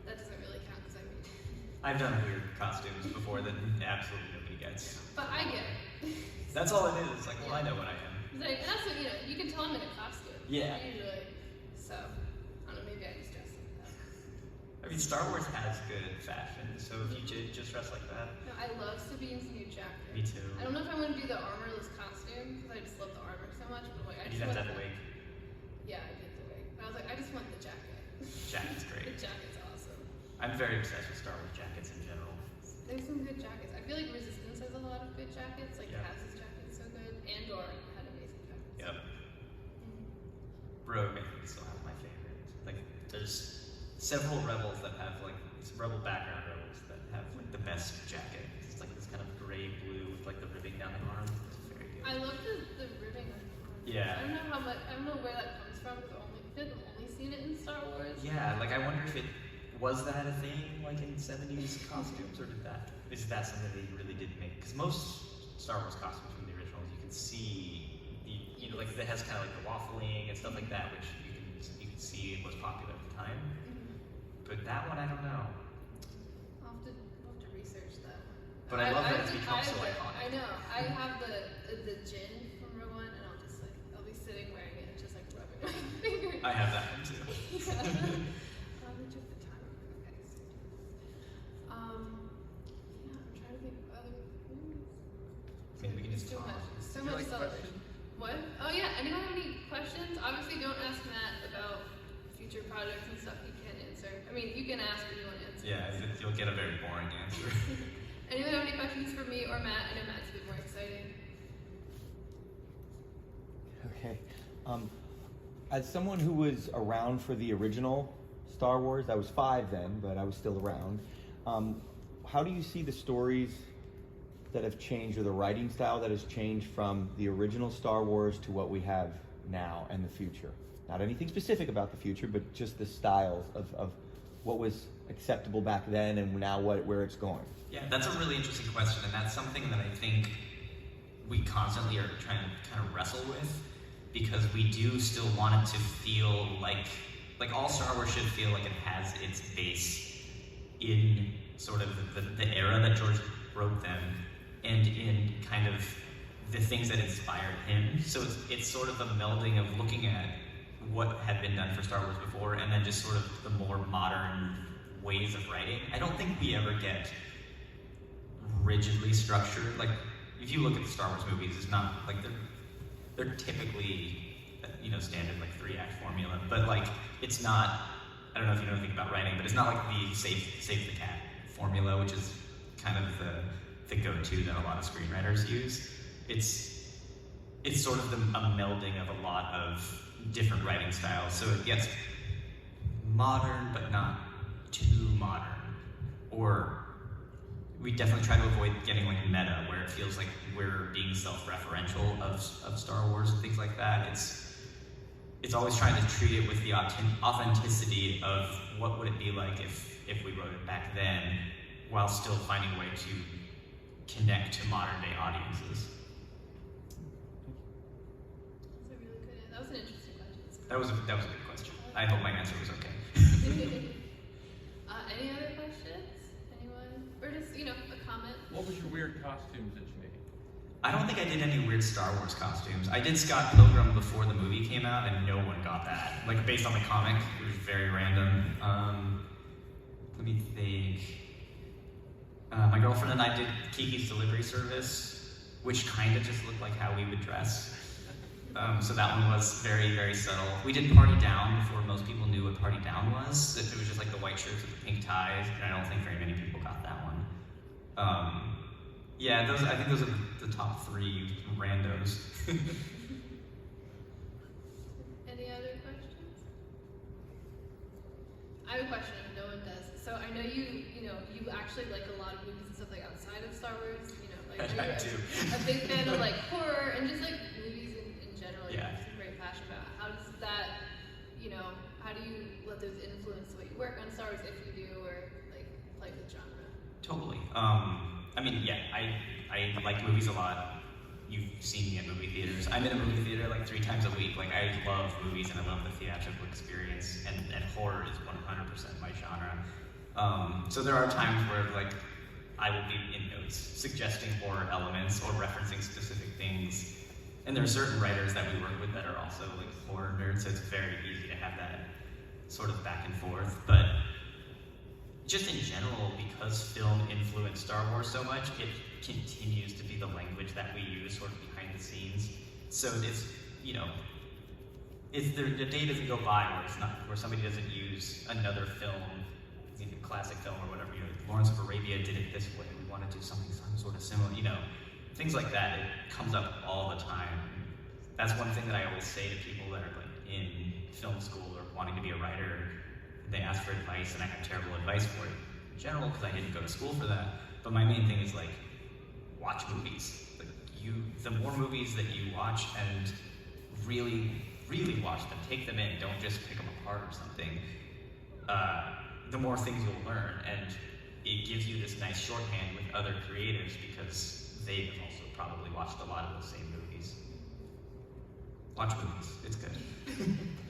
S2: That doesn't really count because I made it.
S4: I've done weird costumes before that absolutely nobody gets.
S2: But I get it.
S4: That's all it is. It's like, well, I know what I am.
S2: Like, and that's what, you know, you can tell I'm in a costume.
S4: Yeah.
S2: Usually. So, I don't know, maybe I just dress like that.
S4: I mean, Star Wars has good fashion, so if you just dress like that.
S2: No, I love Sabine's new jacket.
S4: Me too.
S2: I don't know if I want to do the armorless costume because I just love the armor so much, but like, I
S4: You'd
S2: just
S4: have
S2: want
S4: to have a wig.
S2: Yeah, I did the wig. But I was like, I just want the jacket.
S4: Jacket's great.
S2: The jacket's awesome.
S4: I'm very obsessed with Star Wars jackets in general.
S2: There's some good jackets. I feel like Resistance has a lot of good jackets. Like Kaz's jacket's so good. Andor had amazing jackets.
S4: Yep. Rogue, I think, still has my favorite. Like, there's several rebels that have like rebel background rebels that have like the best jacket. It's like this kind of gray blue with like the ribbing down the arm. It's very good.
S2: I love the ribbing on the arm.
S4: Yeah.
S2: I don't know I don't know where that comes from because I've only seen it in Star Wars.
S4: Yeah, like I wonder if it was that a thing like in 70s costumes, or is that something they really did make? Because most Star Wars costumes from the originals, you can see you know, like it has kind of like the waffling and stuff like that, which you can see was popular at the time. But that one, I don't know.
S2: I'll have to research that one.
S4: But I love that it's become so iconic.
S2: I know. I have the Jinn from Rogue One, and I'll be sitting wearing it, just like rubbing my fingers.
S4: I have that one too.
S2: Yeah. They took the time. Okay. Yeah, I'm trying to think of other movies.
S4: Maybe we can just
S2: Too
S4: talk.
S2: much. So
S5: Would you
S2: much
S5: like
S2: stuff.
S5: questions?
S2: What? Oh yeah. Anyone have any questions? Obviously, don't ask Matt about future projects and stuff he can't answer. I mean, you can ask, but you won't answer.
S4: Yeah, you'll get a very boring answer.
S2: Anyone have any questions for me or Matt? I know Matt's a bit more exciting.
S3: Okay. As someone who was around for the original Star Wars, I was 5 then, but I was still around. How do you see the stories that have changed, or the writing style that has changed from the original Star Wars to what we have now and the future? Not anything specific about the future, but just the styles of what was acceptable back then and now where it's going.
S4: Yeah, that's a really interesting question, and that's something that I think we constantly are trying to kind of wrestle with, because we do still want it to feel like all Star Wars should feel like it has its base in sort of the era that George wrote them, and in kind of the things that inspired him. So it's sort of a melding of looking at what had been done for Star Wars before, and then just sort of the more modern ways of writing. I don't think we ever get rigidly structured. Like, if you look at the Star Wars movies, it's not like they're typically, you know, standard like 3-act formula, but like it's not. I don't know if you know anything about writing, but it's not like the save the cat formula, which is kind of the go-to that a lot of screenwriters use. It's sort of a melding of a lot of different writing styles, so it gets modern but not too modern. Or we definitely try to avoid getting like meta, where it feels like we're being self-referential of Star Wars and things like that. It's always trying to treat it with the authenticity of what would it be like if we wrote it back then, while still finding a way to connect to modern day audiences.
S2: That's a really good. That was an interesting question.
S4: That was a good question.
S2: I
S4: I hope my answer was okay.
S2: Any other questions? Anyone? Or just, a comment?
S5: What was your weird costumes that you made?
S4: I don't think I did any weird Star Wars costumes. I did Scott Pilgrim before the movie came out, and no one got that. Like, based on the comic, it was very random. Let me think. My girlfriend and I did Kiki's Delivery Service, which kind of just looked like how we would dress. So that one was very, very subtle. We did Party Down before most people knew what Party Down was. It was just like the white shirts with the pink ties, and I don't think very many people got that one. Yeah, I think those are the top 3 randos.
S2: Any other questions? I have a question if no one does. So I know you actually like a lot of movies and stuff like outside of Star Wars. Like
S4: I
S2: you're
S4: do.
S2: a big fan of like horror and just like movies in general.
S4: Yeah.
S2: You're just very passionate about. How does that, how do you let those influence the way you work on Star Wars if you do, or like play with genre?
S4: Totally. I mean, yeah, I like movies a lot. You've seen me at movie theaters. I'm in a movie theater like 3 times a week. Like, I love movies and I love the theatrical experience, and horror is 100% my genre. So there are times where like I will be in notes suggesting horror elements or referencing specific things. And there are certain writers that we work with that are also like horror nerds, so it's very easy to have that sort of back and forth. But just in general, because film influenced Star Wars so much, it continues to be the language that we use sort of behind the scenes. So it's, the day doesn't go by where somebody doesn't use another film, classic film or whatever. Lawrence of Arabia did it this way. We want to do some sort of similar, things like that. It comes up all the time. That's one thing that I always say to people that are like in film school or wanting to be a writer. They ask for advice, and I have terrible advice for it in general because I didn't go to school for that. But my main thing is like, watch movies. Like, the more movies that you watch and really, really watch them, take them in, don't just pick them apart or something. The more things you'll learn, and it gives you this nice shorthand with other creators because they've also probably watched a lot of those same movies. Watch movies, it's good.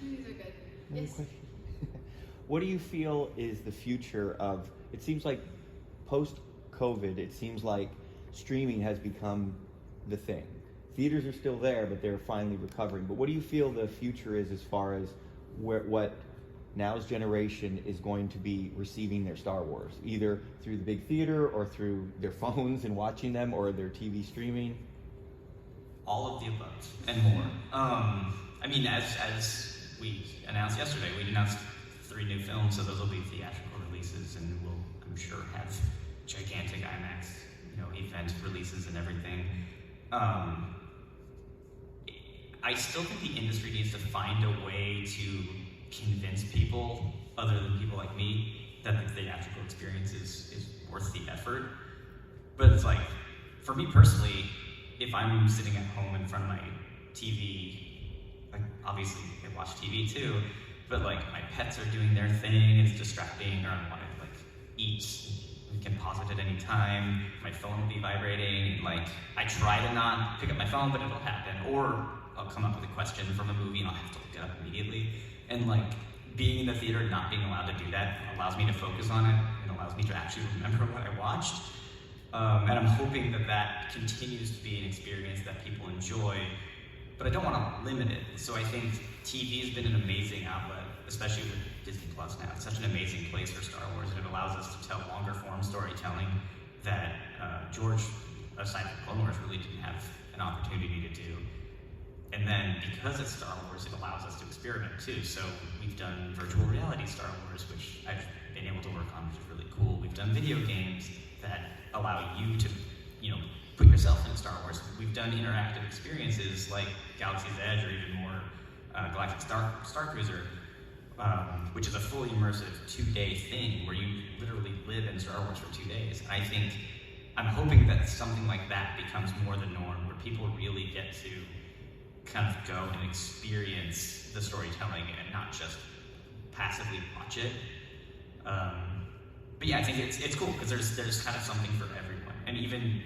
S2: Movies are good.
S3: One
S2: Yes.
S3: question. What do you feel is the future of, it seems like post-COVID, it seems like streaming has become the thing. Theaters are still there, but they're finally recovering. But what do you feel the future is as far as what now's generation is going to be receiving their Star Wars, either through the big theater or through their phones and watching them, or their TV streaming?
S4: All of the above and more. I mean, as we announced yesterday, we announced 3 new films, so those will be theatrical releases, and we'll, I'm sure, have gigantic IMAX, event releases and everything. I still think the industry needs to find a way to convince people, other than people like me, that the theatrical experience is worth the effort. But it's like, for me personally, if I'm sitting at home in front of my TV, like, obviously I watch TV too, but like my pets are doing their thing, it's distracting, or I want to like eat, we can pause it at any time, my phone will be vibrating, like I try to not pick up my phone, but it'll happen, or I'll come up with a question from a movie and I'll have to look it up immediately. And like being in the theater, not being allowed to do that, allows me to focus on it, and allows me to actually remember what I watched. And I'm hoping that that continues to be an experience that people enjoy, but I don't want to limit it. So I think TV has been an amazing outlet, especially with Disney Plus now. It's such an amazing place for Star Wars, and it allows us to tell longer form storytelling that George, aside from Clone Wars, really didn't have an opportunity to do. And then because it's Star Wars, it allows us to experiment too. So we've done virtual reality Star Wars, which I've been able to work on, which is really cool. We've done video games that allow you to, put yourself in Star Wars. We've done interactive experiences like Galaxy's Edge, or even more Galactic Star Cruiser, which is a fully immersive 2-day thing where you literally live in Star Wars for 2 days. And I'm hoping that something like that becomes more the norm, where people really get to kind of go and experience the storytelling and not just passively watch it. But yeah, I think it's cool because there's kind of something for everyone. And even,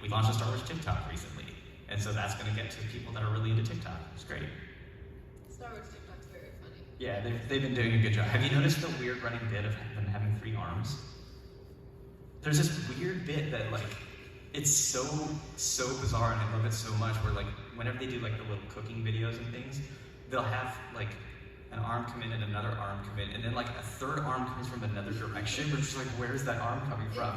S4: we launched a Star Wars TikTok recently, and so that's going to get to people that are really into TikTok. It's great.
S2: Star Wars TikTok's very funny.
S4: Yeah, they've been doing a good job. Have you noticed the weird running bit of them having 3 arms? There's this weird bit that like, it's so bizarre, and I love it so much, where like, whenever they do like the little cooking videos and things, they'll have like an arm come in and another arm come in, and then like a third arm comes from another direction, which is like, where's that arm coming from?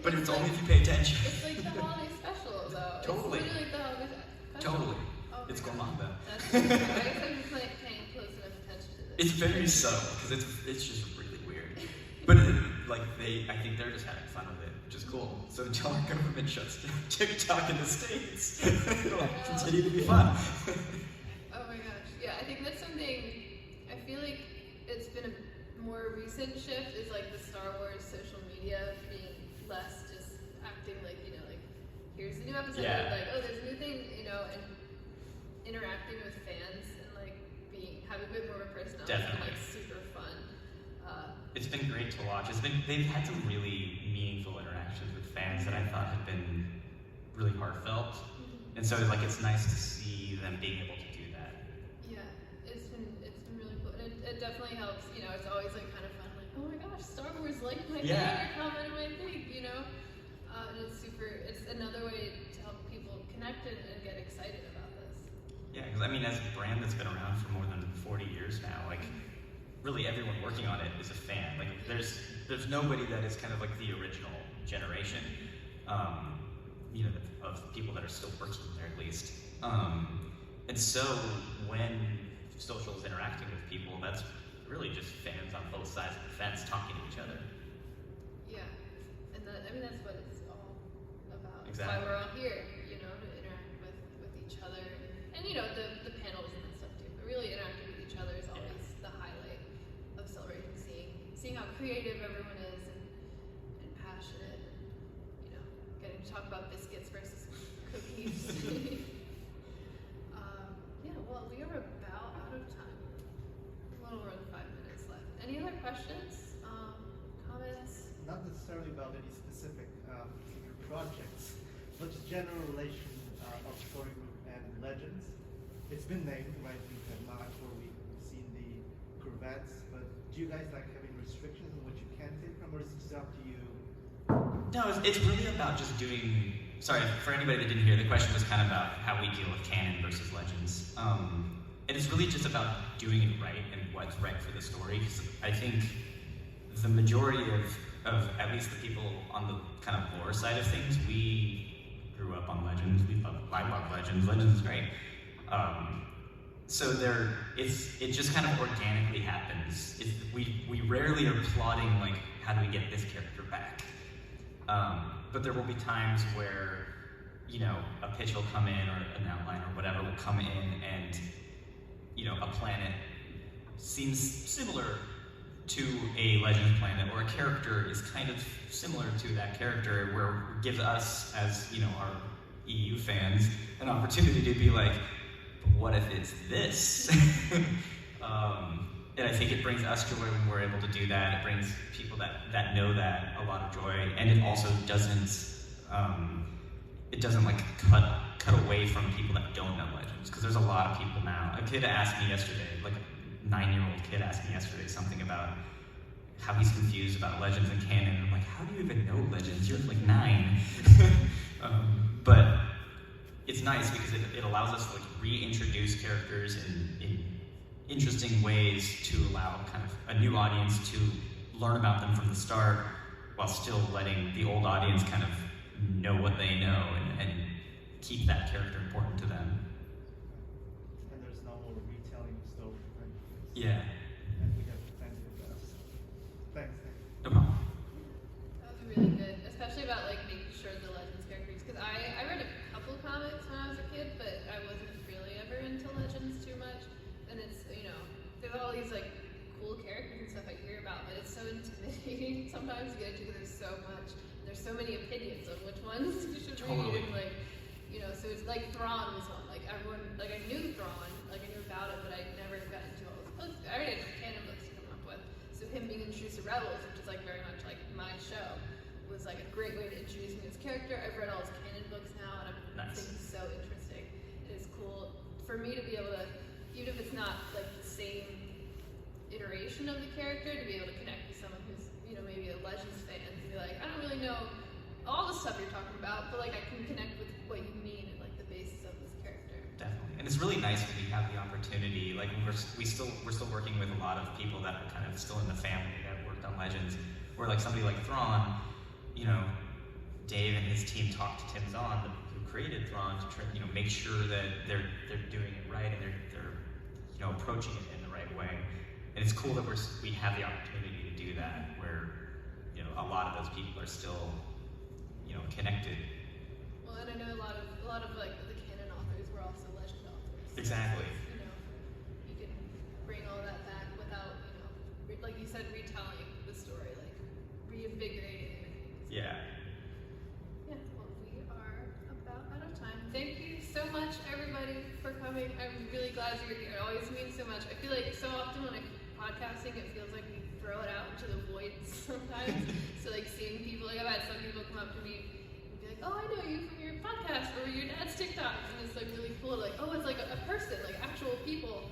S4: But it's only if you pay attention.
S2: It's like the holiday special, though.
S4: Totally.
S2: It's literally the holiday special.
S4: Totally.
S2: Oh
S4: It's
S2: my
S4: gourmand.
S2: gosh. That's I guess I'm just like paying close enough attention to this.
S4: It's very subtle, because it's just really weird. But like I think they're just having fun with it, which is cool. So until our government shuts down TikTok in the States, it'll continue to be fun.
S2: Oh my gosh. Yeah, I think that's something, I feel like it's been a more recent shift, is like the Star Wars social media being less just acting like, like, here's the new episode,
S4: Yeah.
S2: like, oh, there's a new thing, and interacting with fans and like having a bit more of a personality.
S4: Definitely.
S2: And, like, super fun.
S4: It's been great to watch. They've had some really meaningful interactions with fans that I thought had been really heartfelt, and so like it's nice to see them being able to do that.
S2: Yeah, it's been really cool. And it definitely helps, it's always like kind of fun, like, oh my gosh, Star Wars like my thing,
S4: Yeah.
S2: or comment on my thing, and it's another way to help people connect and get excited about this.
S4: Yeah, because I mean, as a brand that's been around for more than 40 years now, like really everyone working on it is a fan. Like there's nobody that is kind of like the original generation, of people that are still working there at least. And so when social is interacting with people, that's really just fans on both sides of the fence talking to each other.
S2: Yeah, and that's what it's all about.
S4: Exactly.
S2: That's why we're all here, to interact with each other, and the panels and stuff too. But really interacting with each other is always the highlight of Celebration. Seeing how creative everyone is and passionate, and getting to talk about biscuits versus cookies. Yeah, well, we are about out of time. A little more than 5 minutes left. Any other questions? Comments?
S6: Not necessarily about any specific projects, but just general relation of Storybook and Legends. It's been named, right? We've had March where we've seen the corvettes, but do you guys like having restrictions on what you can take from, or is it just up to you?
S4: No, it's really about just doing. Sorry, for anybody that didn't hear, the question was kind of about how we deal with canon versus legends. And it's really just about doing it right and what's right for the story. Because I think the majority of at least the people on the kind of lore side of things, we grew up on legends. I love legends. Legends is great. So it just kind of organically happens. We rarely are plotting like, how do we get this character back? But there will be times where, a pitch will come in, or an outline or whatever will come in, and, a planet seems similar to a Legends planet, or a character is kind of similar to that character, where it gives us, as, our EU fans, an opportunity to be like, but what if it's this? And I think it brings us joy when we're able to do that. It brings people that know that a lot of joy, and it also doesn't like cut away from people that don't know Legends, because there's a lot of people now. A kid asked me yesterday, like a 9-year-old kid asked me yesterday something about how he's confused about Legends and canon. And I'm like, how do you even know Legends? You're like 9. But it's nice because it allows us to like reintroduce characters in interesting ways to allow kind of a new audience to learn about them from the start, while still letting the old audience kind of know what they know and keep that character important to them.
S6: And there's no more retelling of story, right?
S4: Yeah.
S6: And we have plenty of that. Thanks.
S4: No problem.
S2: That was really good, especially about like making sure the Legends characters, because I read a couple comics when I was a kid, but I wasn't really ever into Legends too much. And it's, there's all these like cool characters and stuff I hear about, but it's so intimidating sometimes to get into, because there's so much, there's so many opinions on which ones you should read, and like, so it's like Thrawn was one, like everyone, like I knew Thrawn, like I knew about it, but I never got into all those books. I already had canon books to come up with, so him being introduced to Rebels, which is like very much like my show, was like a great way to introduce me to his character. I've read all his canon books now, and I think he's so interesting. It is cool for me to be able to, even if it's not like the same iteration of the character to be able to connect with someone who's, you know, maybe a Legends fan and be like, I don't really know all the stuff you're talking about, but like I can connect with what you mean and like the basis of this character.
S4: Definitely, and it's really nice when we have the opportunity. Like we're still working with a lot of people that are kind of still in the family that worked on Legends. Where like somebody like Thrawn, you know, Dave and his team talked to Tim Zahn, who created Thrawn, to try, you know, make sure that they're doing it right and they're you know, approaching it in the right way. And it's cool that we have the opportunity to do that, where, you know, a lot of those people are still, you know, connected.
S2: Well, and I know a lot of like the canon authors were also Legend authors.
S4: Exactly.
S2: You know, you can bring all that back without, you know, like you said, retelling the story, like reinvigorating it.
S4: Yeah.
S2: Yeah, well, we are about out of time. Thank you so much, everybody, for coming. I'm really glad you're here. It always means so much. I feel like so often when I'm podcasting, it feels like we throw it out into the void sometimes. So like seeing people, like I've had some people come up to me and be like, oh, I know you from your podcast or your dad's TikTok. And it's like really cool. Like, oh, it's like a person, like actual people,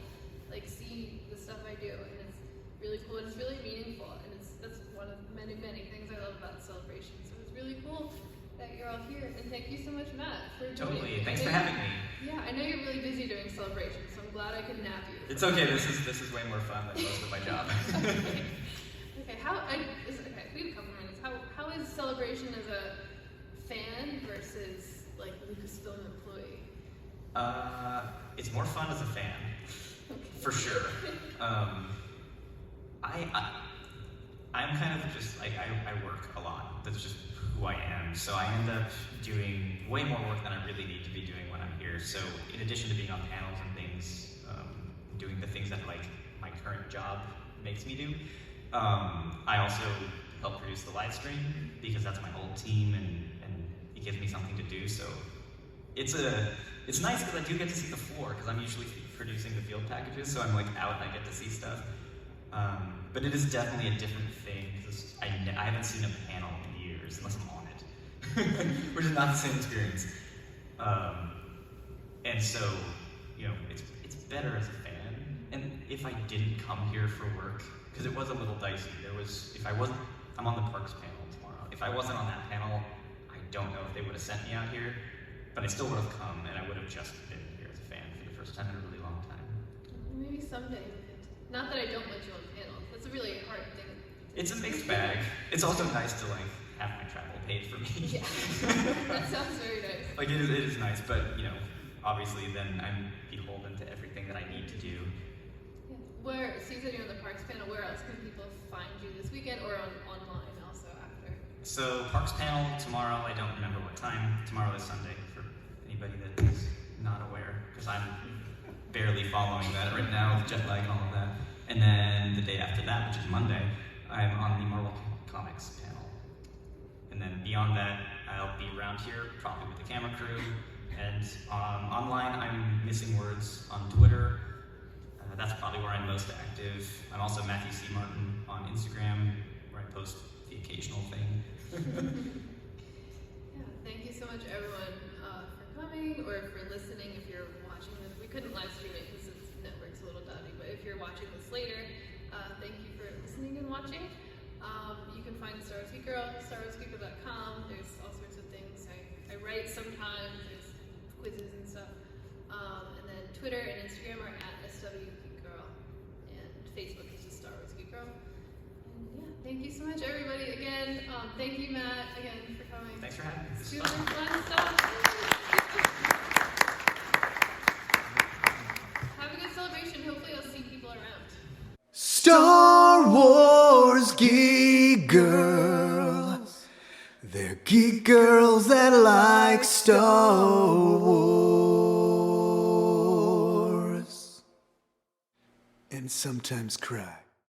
S2: like see the stuff I do. And it's really cool and it's really meaningful. And that's one of many, many things I love about Celebration. So it's really cool that you're all here, and thank you so much, Matt, for joining me.
S4: Thanks for having me.
S2: Yeah, I know you're really busy doing Celebration, so I'm glad I could nab you.
S4: It's okay. This is way more fun than most of my job.
S2: Okay. Okay, we have a couple more minutes. How is Celebration as a fan versus like Lucasfilm employee?
S4: It's more fun as a fan, for sure. I'm kind of just like I work a lot. That's just who I am. So I end up doing way more work than I really need to be doing when I'm here. So in addition to being on panels and things, doing the things that like my current job makes me do, I also help produce the live stream because that's my whole team and it gives me something to do. So it's nice because I do get to see the floor because I'm usually producing the field packages. So I'm like out and I get to see stuff. But it is definitely a different thing because I haven't seen a panel in years unless I'm on it, which is not the same experience. And so, you know, it's better as a fan. And if I didn't come here for work, because it was a little dicey. I'm on the Parks panel tomorrow. If I wasn't on that panel, I don't know if they would have sent me out here, but I still would have come, and I would have just been here as a fan for the first time in a really long time.
S2: Maybe someday. Not that I don't let you on panels. That's a really hard thing.
S4: It's a mixed bag. It's also nice to like have my travel paid for me.
S2: Yeah, that sounds very nice.
S4: Like it is nice, but you know, obviously then I'm beholden to everything that I need to do.
S2: Yeah. So you said you're on the Parks panel. Where else can people find you this weekend or online also after?
S4: So Parks panel tomorrow. I don't remember what time. Tomorrow is Sunday for anybody that is not aware, because I'm barely following that right now with jet lag and all of that. And then the day after that, which is Monday, I'm on the Marvel Comics panel. And then beyond that, I'll be around here, probably with the camera crew. And online, I'm Missing Words on Twitter. That's probably where I'm most active. I'm also Matthew C. Martin on Instagram, where I post the occasional thing.
S2: Yeah, thank you so much, everyone, for coming or for listening. If you're watching this, we couldn't live stream it because the network's a little dodgy. But if you're watching this later, thank you for listening and watching. You can find Star Wars Geek Girl, StarWarsGeekGirl.com. There's all sorts of things. I write sometimes. There's quizzes and stuff. And then Twitter and Instagram are at SW Geek Girl, and Facebook is just Star Wars Geek Girl. And yeah, thank you so much, everybody. Again, thank you, Matt, again for coming.
S4: Thanks for having me. This is
S2: Super
S4: fun.
S2: fun stuff. Have a good celebration. Hopefully, I'll see people around.
S1: Star Wars Geek Girl. They're geek girls that like Star Wars. And sometimes cry.